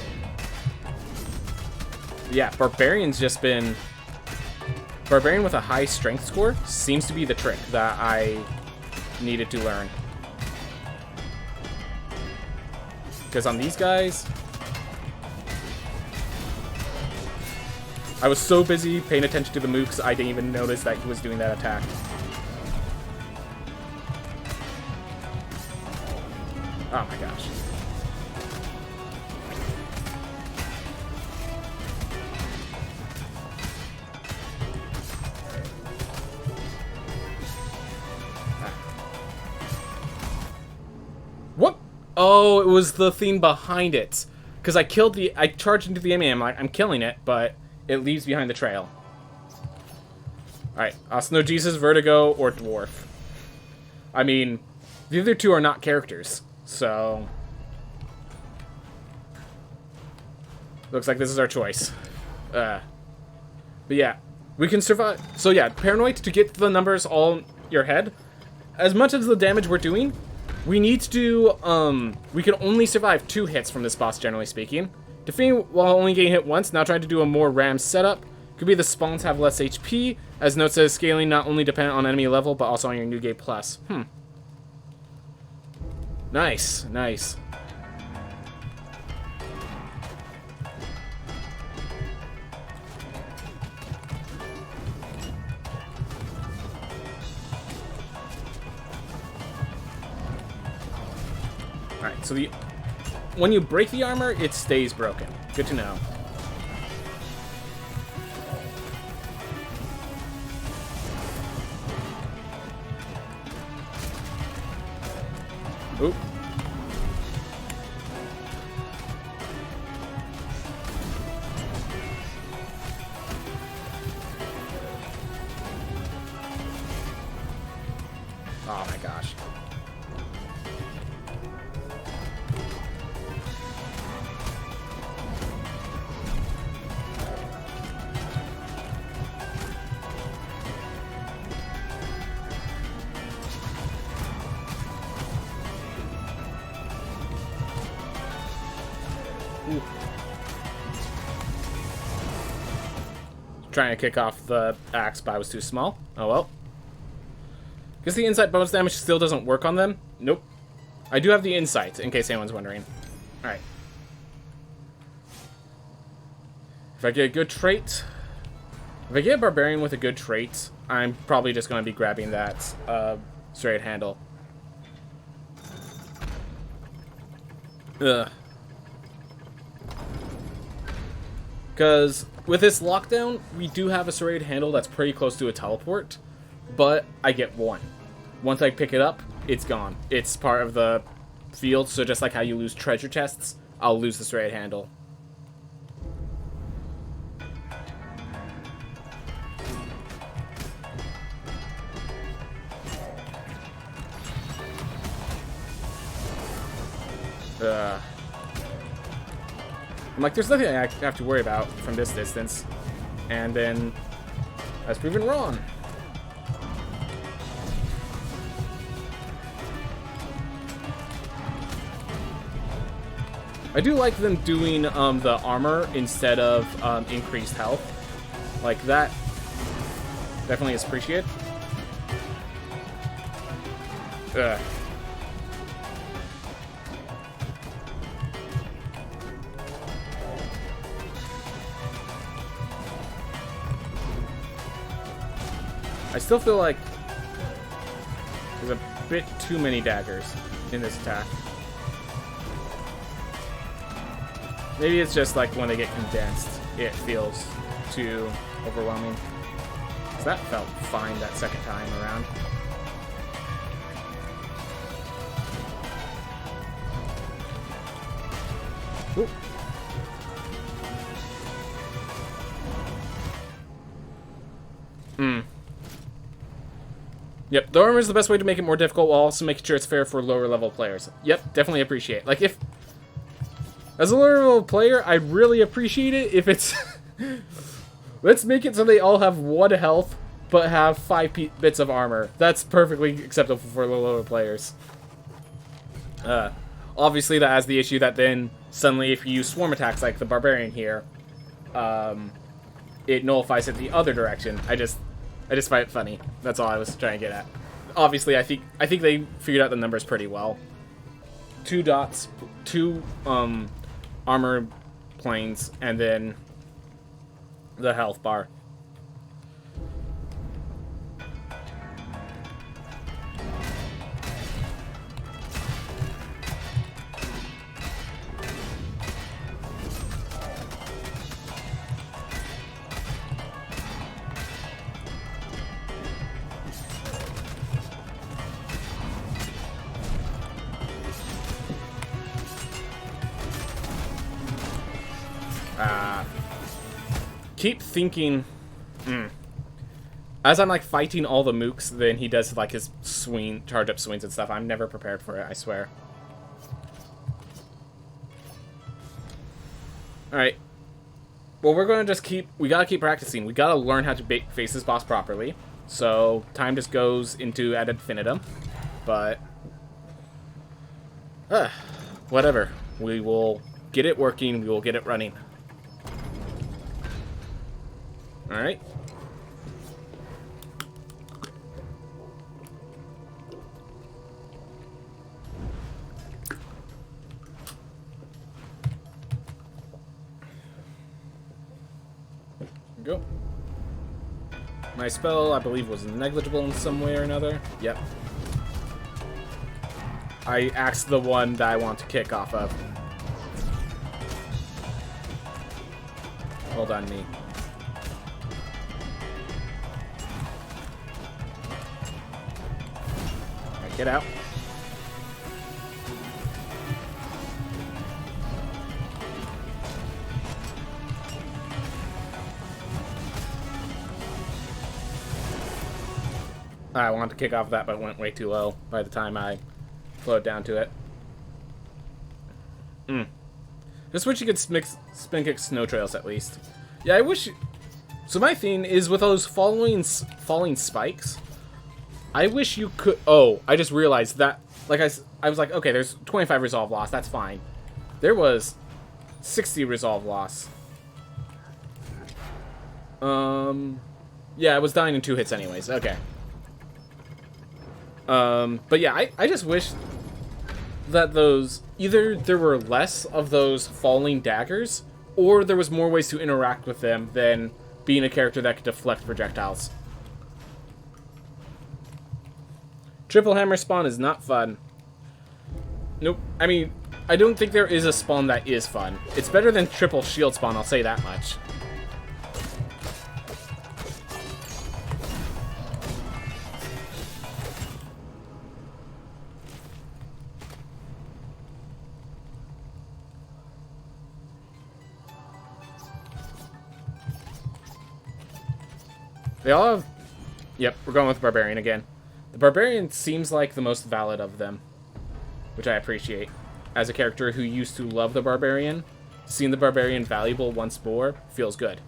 Yeah, Barbarian's just been... Barbarian with a high strength score seems to be the trick that I needed to learn. Because on these guys... I was so busy paying attention to the Mooks, I didn't even notice that he was doing that attack. Oh my gosh. What? Oh, it was the thing behind it. Because I charged into the enemy, I'm killing it, but it leaves behind the trail. Alright, Osnogesis, Vertigo, or Dwarf. I mean, the other two are not characters, so... Looks like this is our choice. But yeah, we can survive. So yeah, Paranoid, to get the numbers all in your head, as much as the damage we're doing, we need to do, we can only survive 2 hits from this boss, generally speaking. Defeating while only getting hit once, now trying to do a more RAM setup. Could be the spawns have less HP, as note says scaling not only dependent on enemy level, but also on your New Game Plus. Nice, nice. Alright, so when you break the armor, it stays broken. Good to know. Oop. Oh my gosh. Trying to kick off the axe, but I was too small. Oh well. Because the insight bonus damage still doesn't work on them? Nope. I do have the insight, in case anyone's wondering. Alright. If I get a good trait... If I get a Barbarian with a good trait, I'm probably just going to be grabbing that straight handle. Ugh. Because with this lockdown, we do have a serrated handle that's pretty close to a teleport, but I get 1. Once I pick it up, it's gone. It's part of the field, so just like how you lose treasure chests, I'll lose the serrated handle. I'm like, there's nothing I have to worry about from this distance. And then I was proven wrong. I do like them doing the armor instead of increased health. Like that definitely is appreciated. Ugh. I still feel like there's a bit too many daggers in this attack. Maybe it's just like when they get condensed, it feels too overwhelming. 'Cause that felt fine that second time around. Ooh. Yep, the armor is the best way to make it more difficult while also making sure it's fair for lower level players. Yep, definitely appreciate. Like if, as a lower level player, I really appreciate it if it's, let's make it so they all have 1 health, but have 5 bits of armor. That's perfectly acceptable for lower players. Obviously that has the issue that then suddenly if you use swarm attacks like the barbarian here, it nullifies it the other direction. I just find it funny. That's all I was trying to get at. Obviously, I think they figured out the numbers pretty well. 2 dots, 2 armor planes, and then the health bar. Keep thinking, as I'm like fighting all the mooks, then he does like his swing, charge up swings and stuff. I'm never prepared for it, I swear. Alright. Well, we're gonna just we gotta keep practicing. We gotta learn how to face this boss properly. So, time just goes into ad infinitum. But, whatever. We will get it working, we will get it running. Alright. Go. My spell, I believe, was negligible in some way or another. Yep. I axed the one that I want to kick off of. Hold on me. Get out. I wanted to kick off that, but went way too low by the time I flowed down to it. Just wish you could spin kick snow trails at least. Yeah, I wish. So my thing is with those falling spikes. I wish you could... Oh, I just realized that... Like, I was like, okay, there's 25 resolve loss. That's fine. There was 60 resolve loss. Yeah, I was dying in 2 hits anyways. Okay. But yeah, I just wish that those... Either there were less of those falling daggers, or there was more ways to interact with them than being a character that could deflect projectiles. Triple hammer spawn is not fun. Nope. I mean, I don't think there is a spawn that is fun. It's better than triple shield spawn, I'll say that much. They all have... Yep, we're going with Barbarian again. The Barbarian seems like the most valid of them, which I appreciate. As a character who used to love the Barbarian, seeing the Barbarian valuable once more feels good.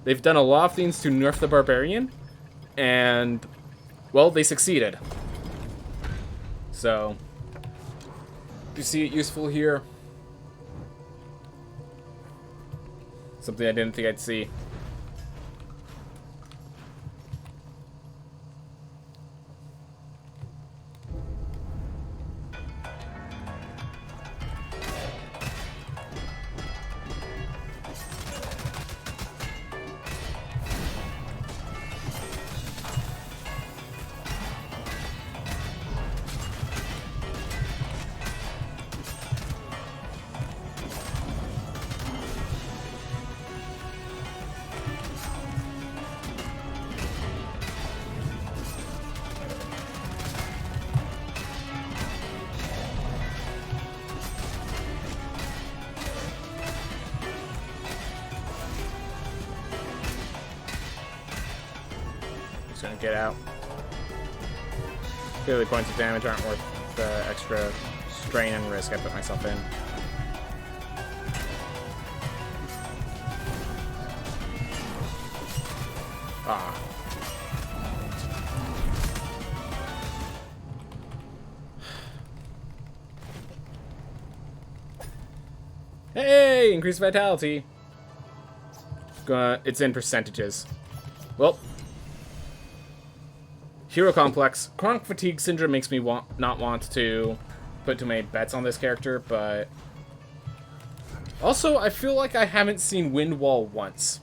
They've done a lot of things to nerf the Barbarian, and, well, they succeeded. So, do you see it useful here? Something I didn't think I'd see. Just gonna get out. Clearly points of damage aren't worth the extra strain and risk I put myself in. Ah. Hey! Increased vitality. It's in percentages. Well. Hero Complex. Chronic Fatigue Syndrome makes me not want to put too many bets on this character, but... Also, I feel like I haven't seen Wind Wall once.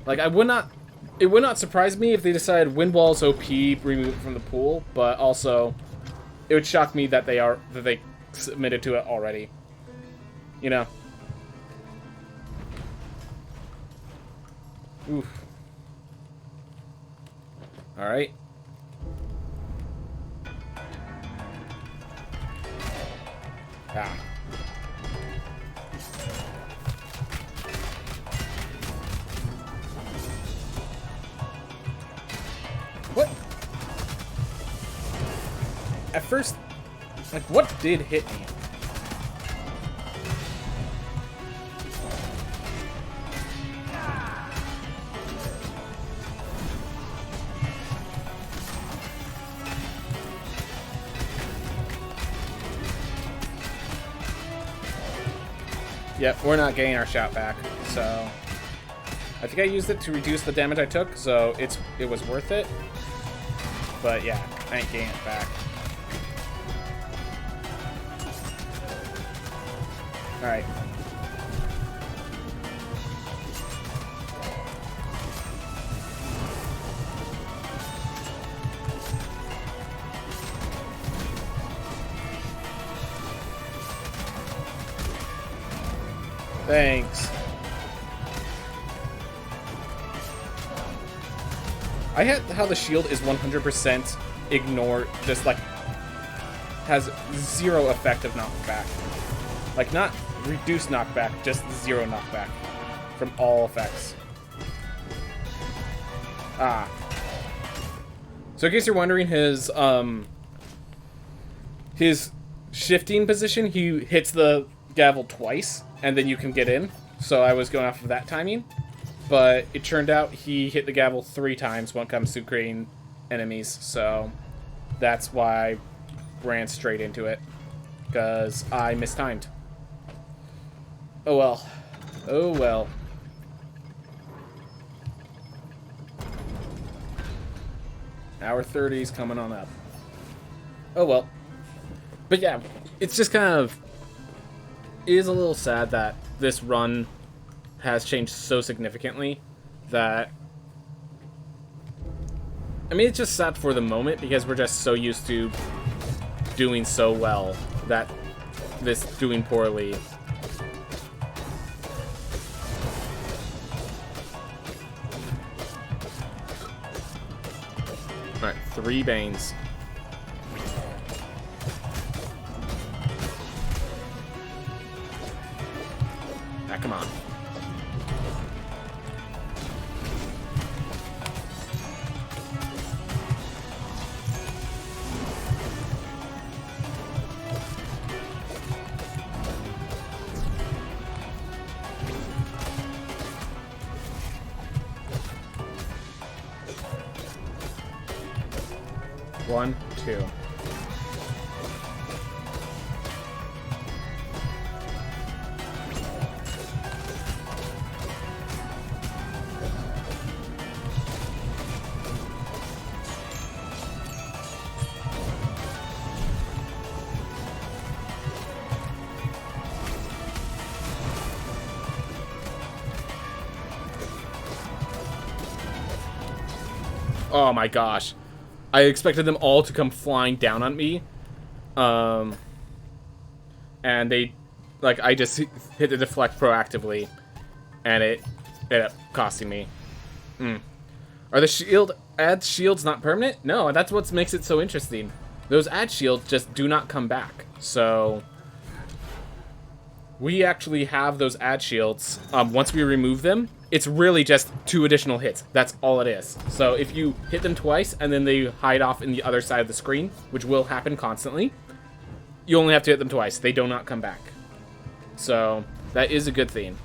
Like, it would not surprise me if they decided Wind Wall's OP, remove it from the pool, but also, it would shock me that they submitted to it already. You know? Oof. Alright. Ah. What? At first, like, what did hit me? Yep, we're not getting our shot back, so... I think I used it to reduce the damage I took, so it was worth it. But yeah, I ain't getting it back. Alright. Thanks. I hate how the shield is 100% ignore, just like, has zero effect of knockback. Like, not reduced knockback, just zero knockback from all effects. Ah. So in case you're wondering, his shifting position, he hits the gavel twice, and then you can get in. So I was going off of that timing. But it turned out he hit the gavel 3 times when it comes to creating enemies. So that's why I ran straight into it. Because I mistimed. Oh well. Oh well. Hour 30's coming on up. Oh well. But yeah, it's just kind of... It is a little sad that this run has changed so significantly that... I mean, it's just sad for the moment because we're just so used to doing so well that this doing poorly... Alright, 3 Banes. Ah, come on. One, two. Oh my gosh. I expected them all to come flying down on me. And they, like, I just hit the deflect proactively. And it ended up costing me. Are the add shields not permanent? No, that's what makes it so interesting. Those add shields just do not come back. So, we actually have those add shields. Once we remove them, it's really just 2 additional hits. That's all it is. So if you hit them twice and then they hide off in the other side of the screen, which will happen constantly, you only have to hit them twice. They do not come back. So that is a good thing.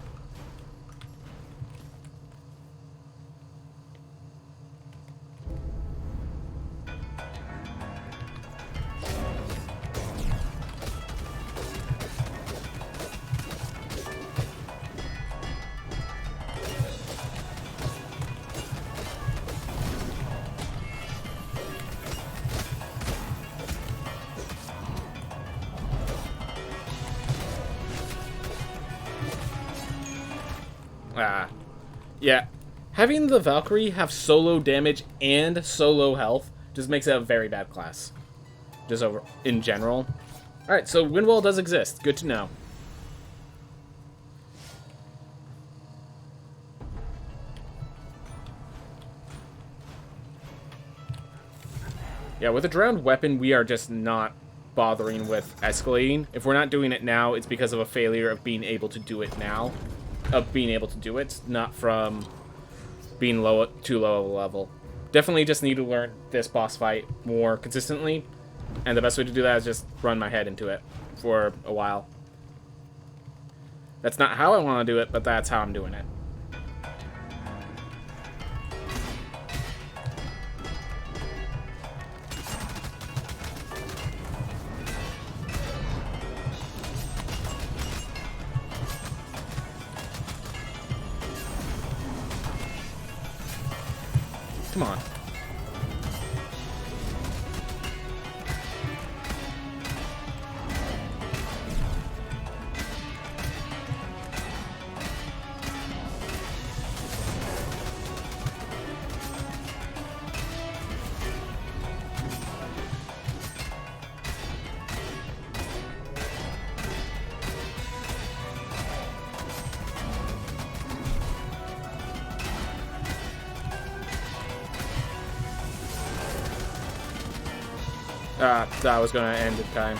Yeah. Having the Valkyrie have solo damage and solo health just makes it a very bad class. Just over in general. Alright, so wind wall does exist. Good to know. Yeah, with a drowned weapon, we are just not bothering with escalating. If we're not doing it now, it's because of a failure of being able to do it now. Not from being too low of a level. Definitely just need to learn this boss fight more consistently, and the best way to do that is just run my head into it for a while. That's not how I want to do it, but that's how I'm doing it. Come on. That was gonna end in time.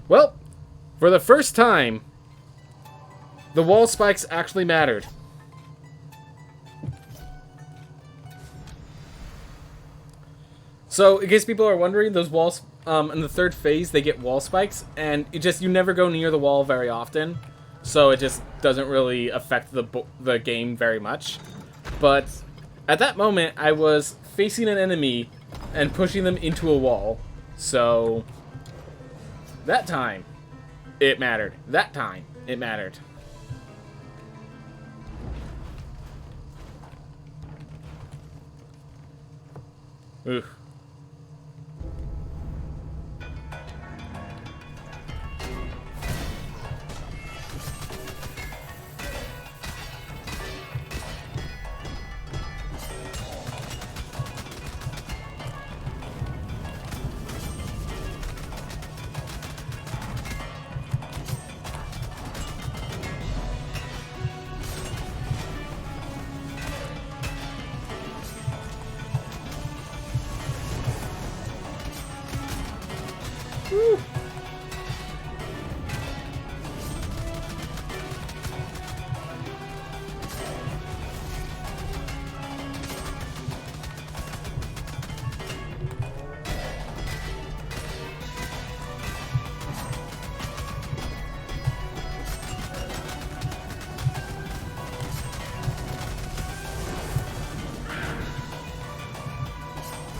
Well, for the first time, the wall spikes actually mattered. So, in case people are wondering, those walls, in the third phase, they get wall spikes, and you never go near the wall very often, so it just doesn't really affect the game very much. But at that moment, I was facing an enemy and pushing them into a wall, so that time, it mattered. That time, it mattered. Oof. Woo.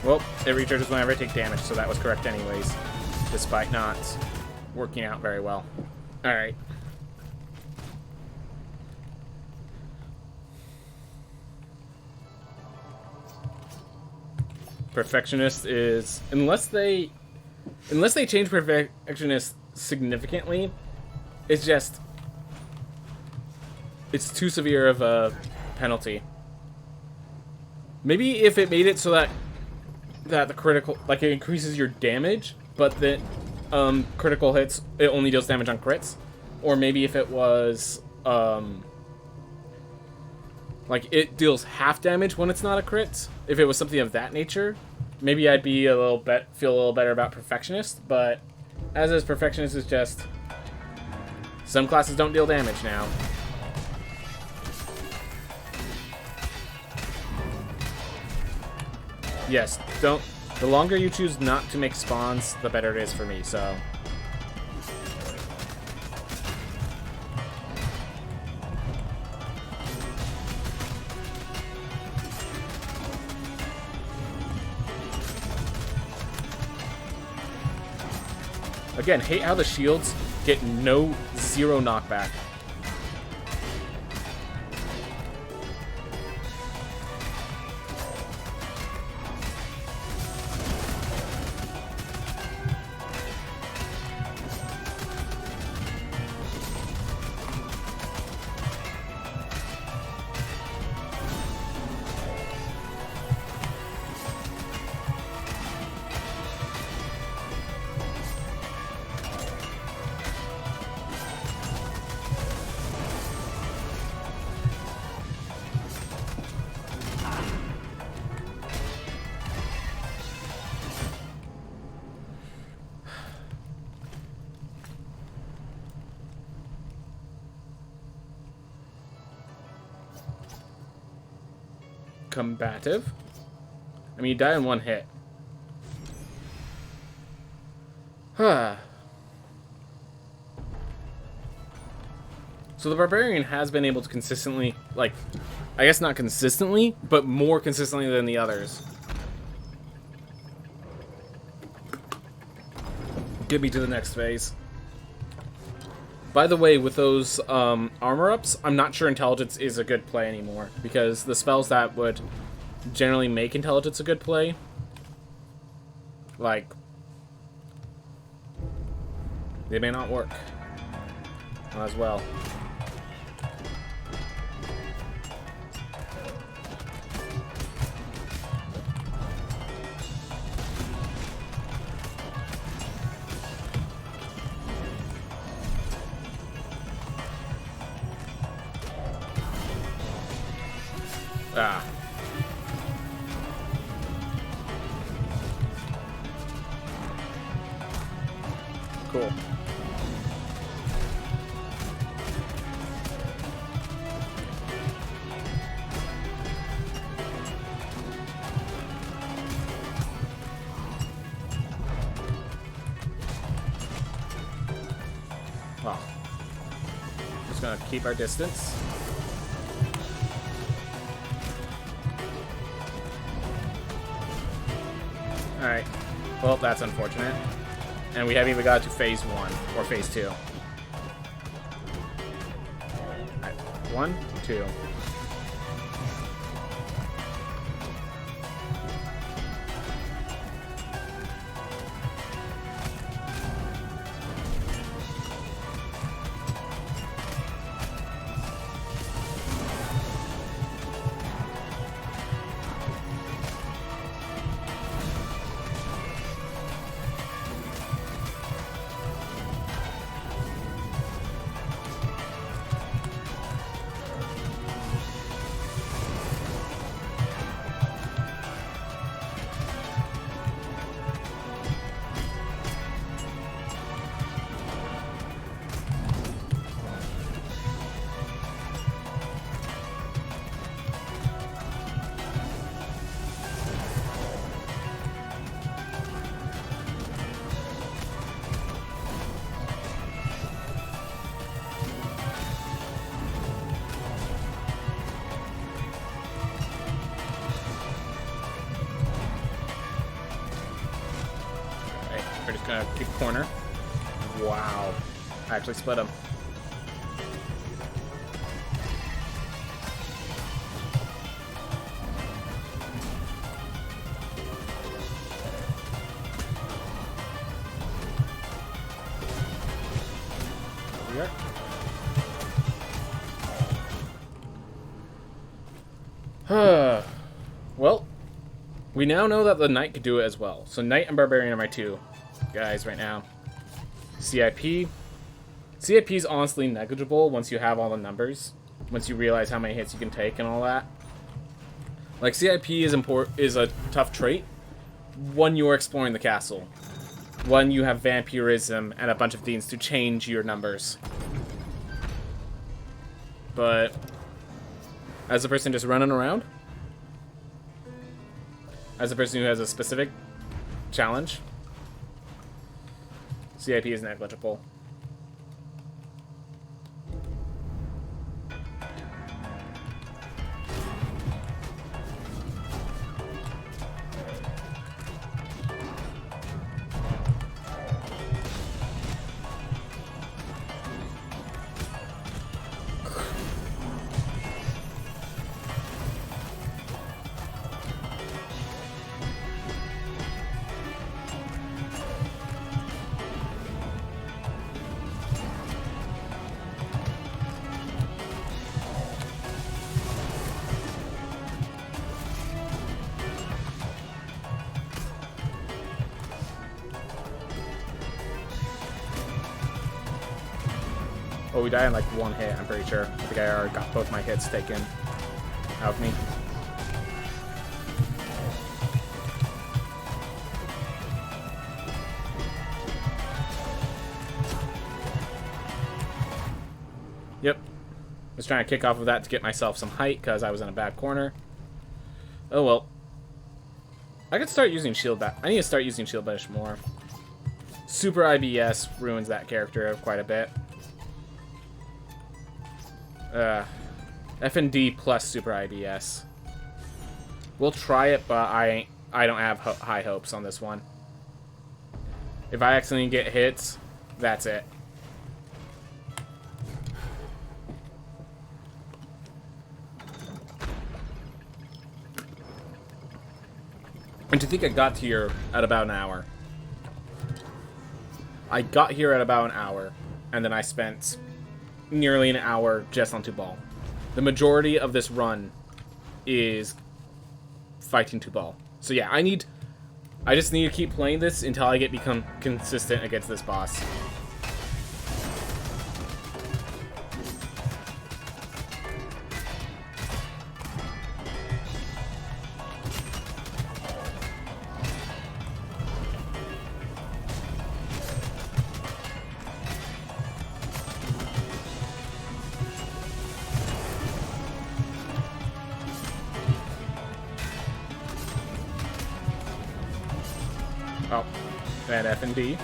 Well, it recharges whenever I take damage, so that was correct anyways, despite not working out very well. Alright. Perfectionist is... Unless they change Perfectionist significantly, it's just... it's too severe of a penalty. Maybe if it made it so that the critical, like, it increases your damage, but that critical hits, it only deals damage on crits. Or maybe if it was like it deals half damage when it's not a crit. If it was something of that nature, maybe I'd be feel a little better about Perfectionist. But as is, Perfectionist is just some classes don't deal damage now. Yes, don't. The longer you choose not to make spawns, the better it is for me. So. Again, hate how the shields get zero knockback. Combative. I mean, you die in one hit. So the Barbarian has been able to consistently, like, I guess not consistently, but more consistently than the others, get me to the next phase. By the way, with those armor ups, I'm not sure Intelligence is a good play anymore, because the spells that would generally make Intelligence a good play, like, they may not work as well. Ah. Cool. Well, just gonna keep our distance. Alright. Well, that's unfortunate. And we haven't even got to phase 1 or phase 2. Alright. 1, 2. We're just gonna keep corner. Wow. I actually split him. Over here. Well, we now know that the Knight could do it as well. So Knight and Barbarian are my two guys right now. CIP. CIP is honestly negligible once you have all the numbers. Once you realize how many hits you can take and all that. Like, CIP is a tough trait when you're exploring the castle. When you have vampirism and a bunch of things to change your numbers. But as a person just running around, as a person who has a specific challenge, CIP is negligible. Oh, we died in like one hit, I'm pretty sure. I think I already got both my hits taken out of me. Yep. Was trying to kick off of that to get myself some height because I was in a bad corner. Oh well. I could start using shield bash. I need to start using shield bash more. Super IBS ruins that character quite a bit. FND plus Super IBS. We'll try it, but I don't have high hopes on this one. If I accidentally get hits, that's it. And to think I got here at about an hour. I got here at about an hour, and then I spent nearly an hour just on Tubal. The majority of this run is fighting Tubal. So yeah, I just need to keep playing this until I become consistent against this boss. Oh, and F and D.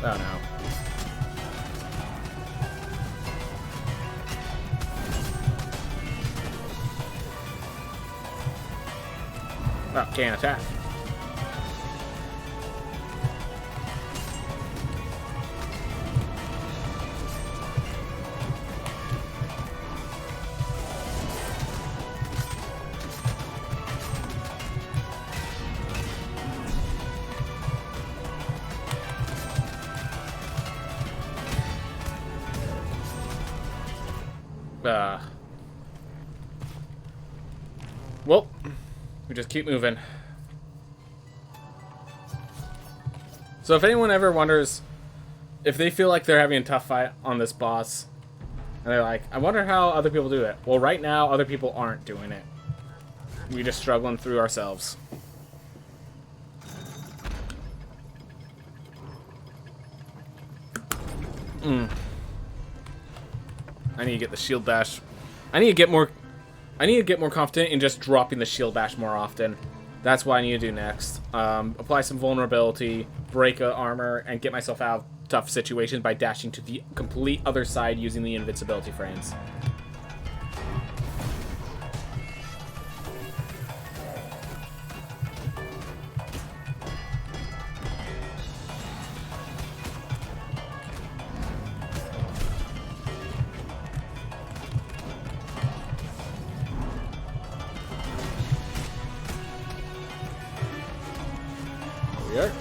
Oh no. Oh, can't attack. Well, we just keep moving. So if anyone ever wonders if they feel like they're having a tough fight on this boss, and they're like, I wonder how other people do it. Well, right now, other people aren't doing it. We're just struggling through ourselves. I need to get the shield bash. I need to get more confident in just dropping the shield bash more often. That's what I need to do next. Apply some vulnerability, break armor, and get myself out of tough situations by dashing to the complete other side using the invincibility frames. we are.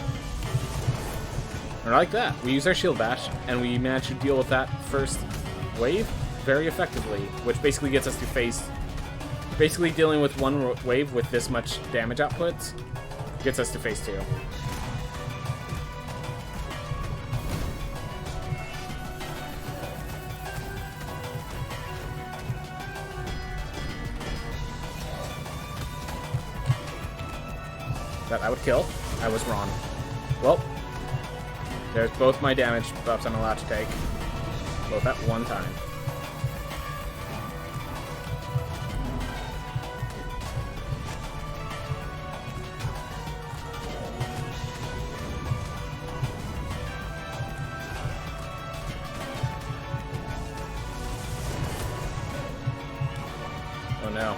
And like that, we use our shield bash, and we managed to deal with that first wave very effectively, which basically gets us to phase. Basically, dealing with one wave with this much damage output gets us to phase 2. That I would kill. I was wrong. Well, there's both my damage buffs I'm allowed to take. Both at one time. Oh no.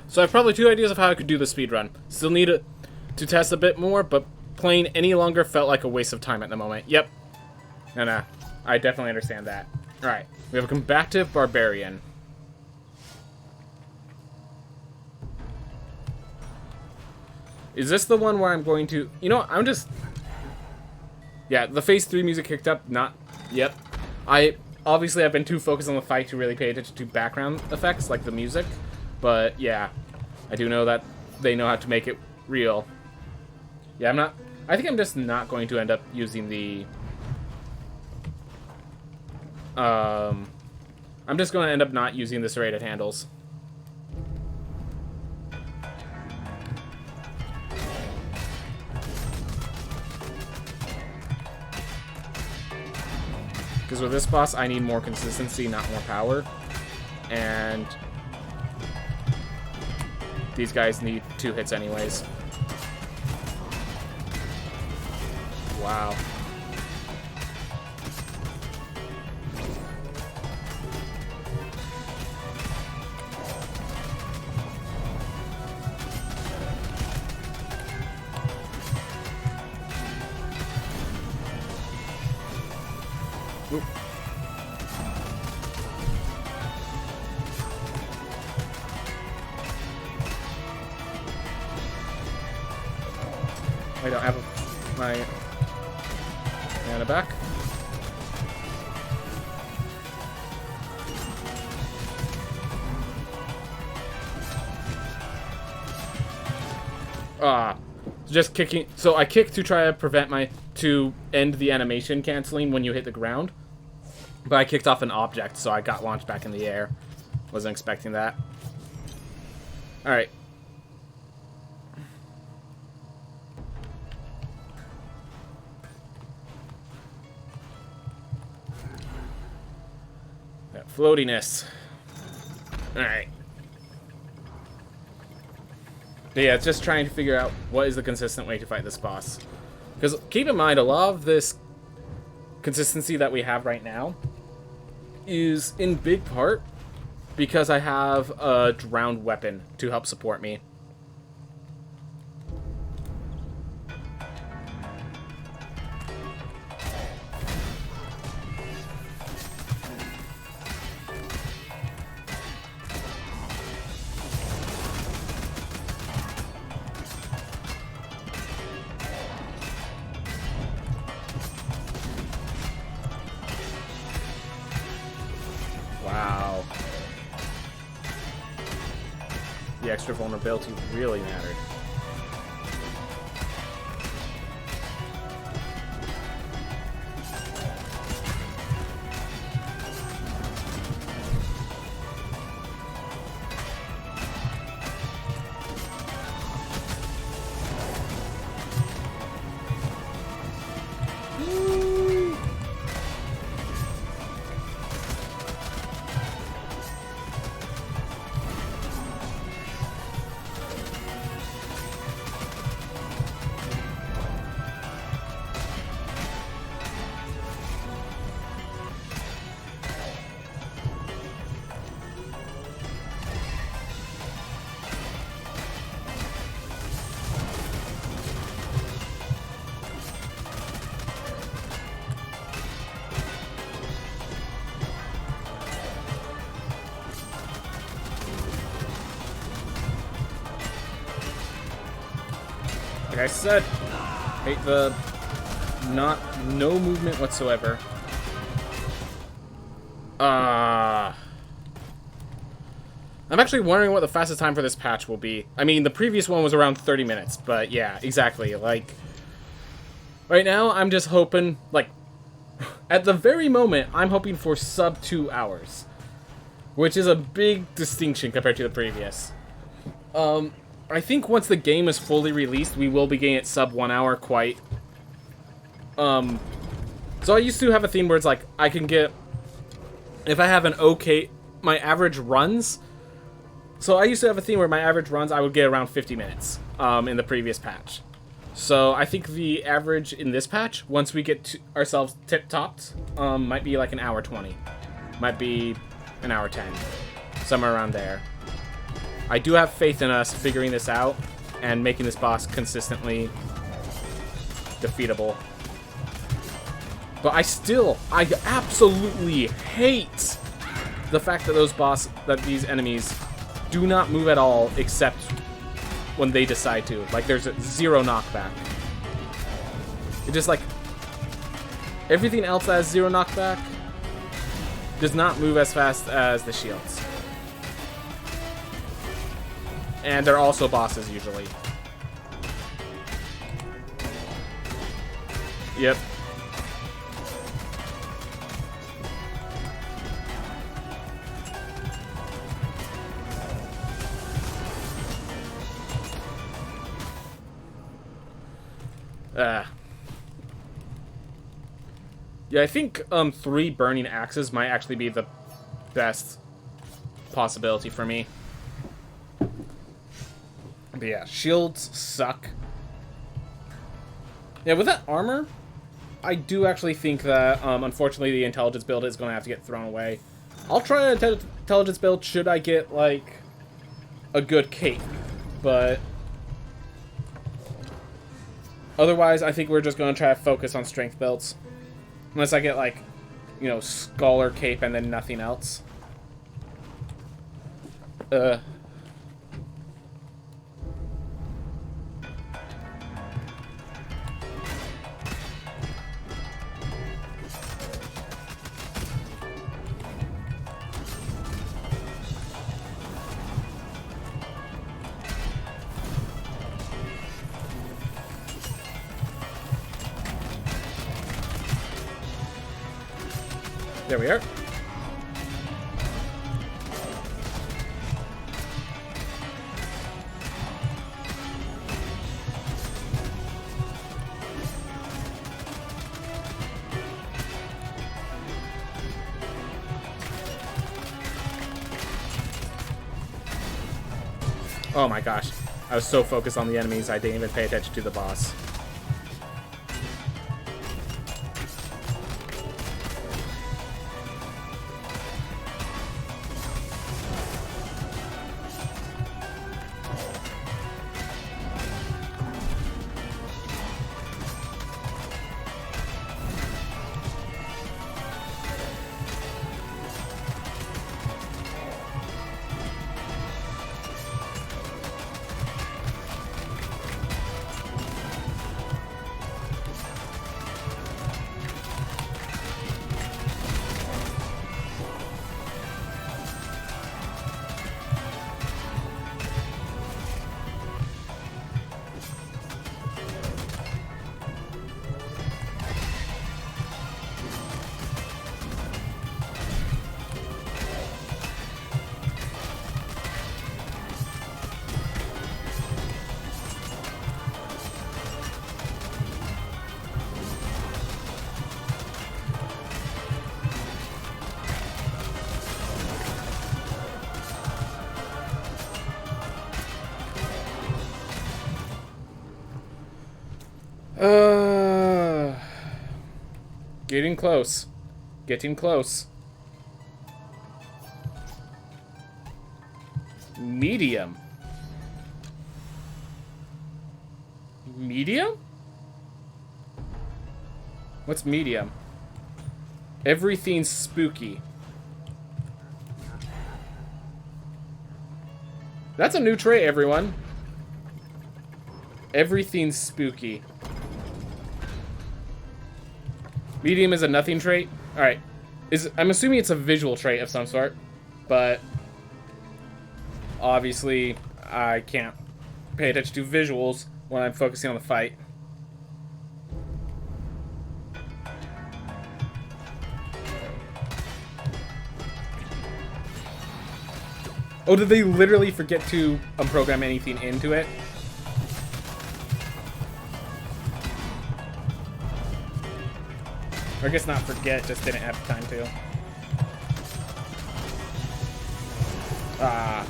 So I have probably 2 ideas of how I could do the speedrun. Still need to test a bit more, but playing any longer felt like a waste of time at the moment. Yep. No. I definitely understand that. Alright. We have a combative barbarian. Is this the one where I'm going to... You know what? I'm just... Yeah, the phase 3 music kicked up. Not... Yep. Obviously, I've been too focused on the fight to really pay attention to background effects, like the music. But, yeah. I do know that they know how to make it real. Yeah, I'm not... I think I'm just not going to end up using the... I'm just going to end up not using the serrated handles. Because with this boss, I need more consistency, not more power. And... these guys need 2 hits anyways. Wow. Oop. I don't have my mana back. Just kicking. So I kicked to try to to end the animation canceling when you hit the ground. But I kicked off an object, so I got launched back in the air. Wasn't expecting that. Alright. That floatiness. Alright. Yeah, it's just trying to figure out what is the consistent way to fight this boss. Because keep in mind, a lot of this consistency that we have right now is in big part because I have a drowned weapon to help support me. Wow. The extra vulnerability really mattered. I said, hate the no movement whatsoever. I'm actually wondering what the fastest time for this patch will be. I mean, the previous one was around 30 minutes, but yeah, exactly. Like, right now, I'm just hoping, like, at the very moment, I'm hoping for sub 2 hours, which is a big distinction compared to the previous. I think once the game is fully released, we will be getting it sub 1 hour quite. So I used to have a theme where it's like, I can get, if I have an okay, my average runs. So I used to have a theme where my average runs, I would get around 50 minutes, in the previous patch. So I think the average in this patch, once we get to ourselves tip-topped, might be like an hour 20. Might be an hour 10. Somewhere around there. I do have faith in us figuring this out and making this boss consistently defeatable. But I absolutely hate the fact that these enemies do not move at all except when they decide to. Like, there's a zero knockback. It just, like, everything else that has zero knockback does not move as fast as the shields. And they're also bosses, usually. Yep. Yeah, I think 3 burning axes might actually be the best possibility for me. But yeah, shields suck. Yeah, with that armor, I do actually think that, unfortunately, the intelligence build is going to have to get thrown away. I'll try an intelligence build should I get, like, a good cape. But otherwise, I think we're just going to try to focus on strength builds. Unless I get, like, you know, skull or cape and then nothing else. There we are. Oh my gosh. I was so focused on the enemies, I didn't even pay attention to the boss. Getting close. Getting close. Medium. Medium? What's medium? Everything's spooky. That's a new trait, everyone. Everything's spooky. Medium is a nothing trait. All right. I'm assuming it's a visual trait of some sort, but obviously I can't pay attention to visuals when I'm focusing on the fight. Oh, did they literally forget to program anything into it? Or I guess not forget, just didn't have time to. Ah.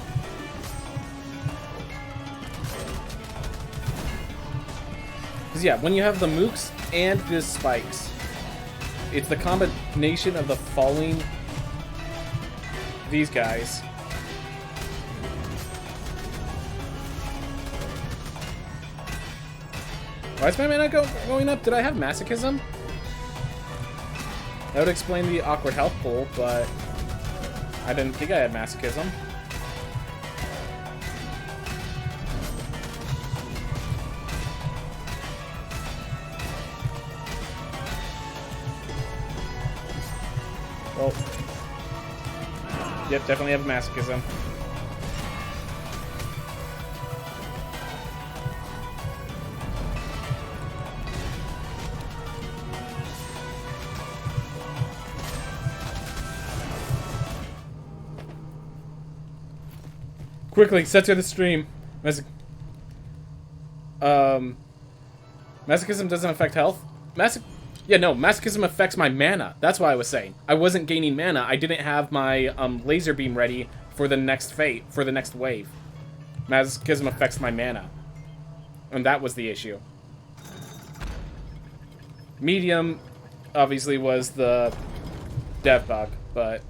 Because yeah, when you have the mooks and the spikes, it's the combination of the falling these guys. Why is my mana going up? Did I have masochism? That would explain the awkward health pool, but I didn't think I had masochism. Well, yep, definitely have masochism. Quickly, censor the stream. Masochism doesn't affect health? Yeah, no, masochism affects my mana. That's what I was saying. I wasn't gaining mana. I didn't have my laser beam ready for the next for the next wave. Masochism affects my mana. And that was the issue. Medium, obviously, was the dev bug, but...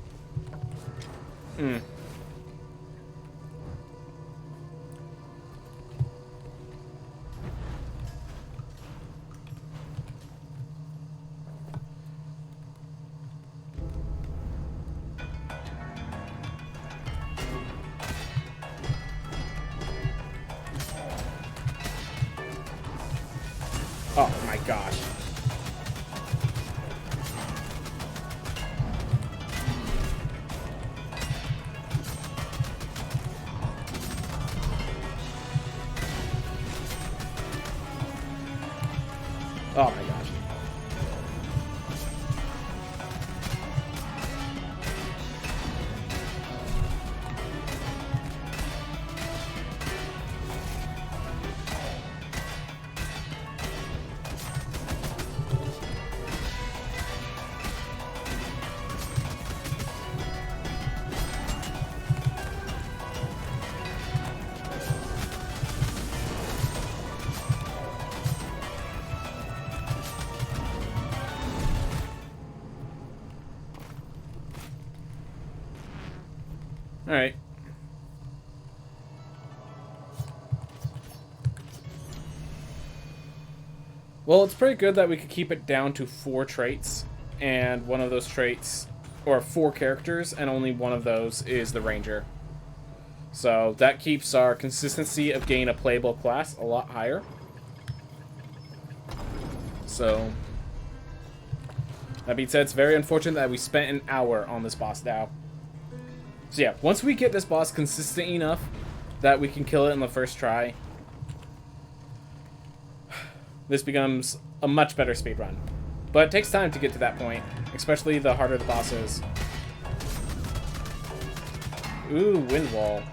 Oh my gosh. Oh my gosh. Alright. Well, it's pretty good that we could keep it down to 4 traits, and one of those traits, or 4 characters, and only one of those is the Ranger. So that keeps our consistency of getting a playable class a lot higher. So, that being said, it's very unfortunate that we spent an hour on this boss now. So yeah, once we get this boss consistent enough that we can kill it in the first try, this becomes a much better speedrun. But it takes time to get to that point, especially the harder the boss is. Ooh, wind wall.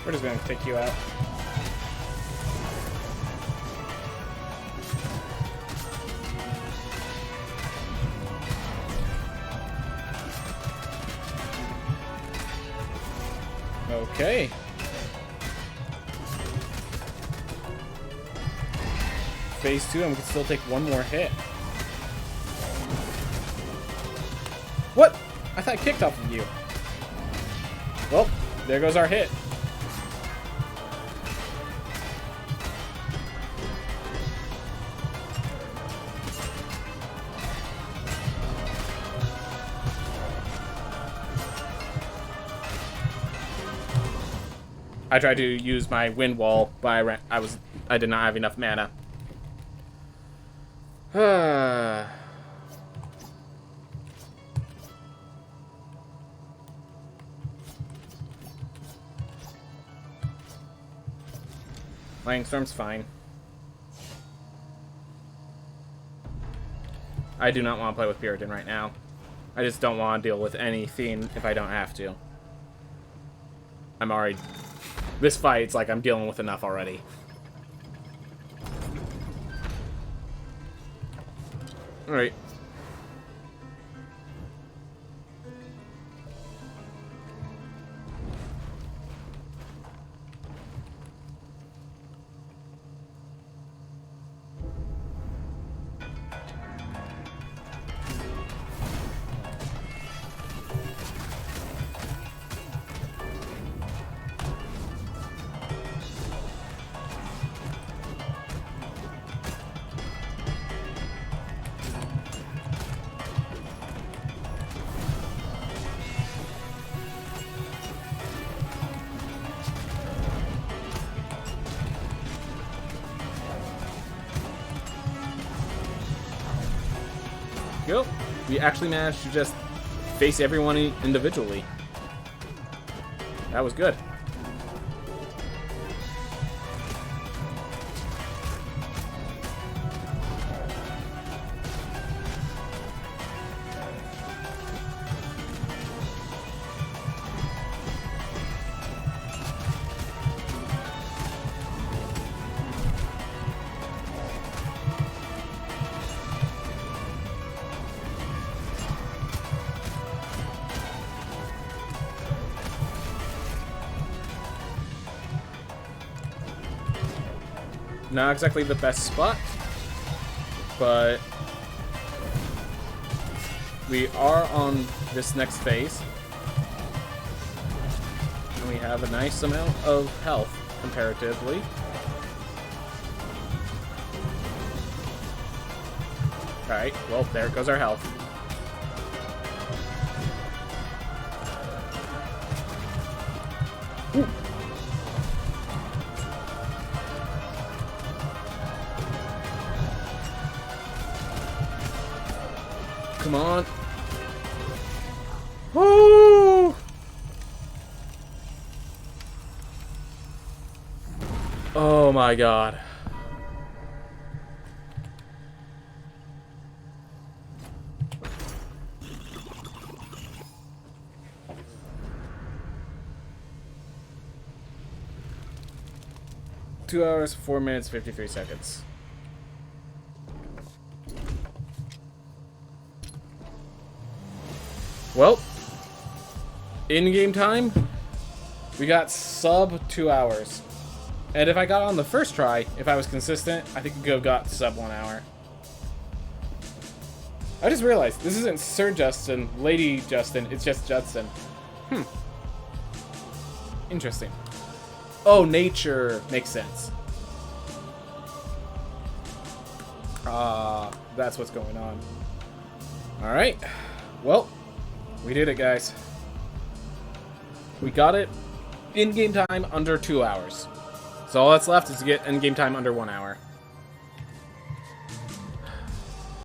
We're just gonna take you out. Okay. Phase 2, and we can still take one more hit. What? I thought I kicked off of you. Well, there goes our hit. I tried to use my wind wall, but I did not have enough mana. Lightning Storm's fine. I do not want to play with Puritan right now. I just don't want to deal with anything if I don't have to. I'm already... This fight, it's like I'm dealing with enough already. Alright. Go. We actually managed to just face everyone individually. That was good. Not exactly the best spot, but we are on this next phase, and we have a nice amount of health comparatively. Alright, well, there goes our health. Ooh. Come on. Woo! Oh my god. Two hours, 4 minutes, 53 seconds. Well, in-game time, we got sub 2 hours. And if I got on the first try, if I was consistent, I think we could have got sub 1 hour. I just realized, this isn't Sir Justin, Lady Justin, it's just Judson. Interesting. Oh, nature. Makes sense. That's what's going on. Alright. Well, we did it, guys. We got it in-game time under 2 hours. So all that's left is to get in-game time under 1 hour.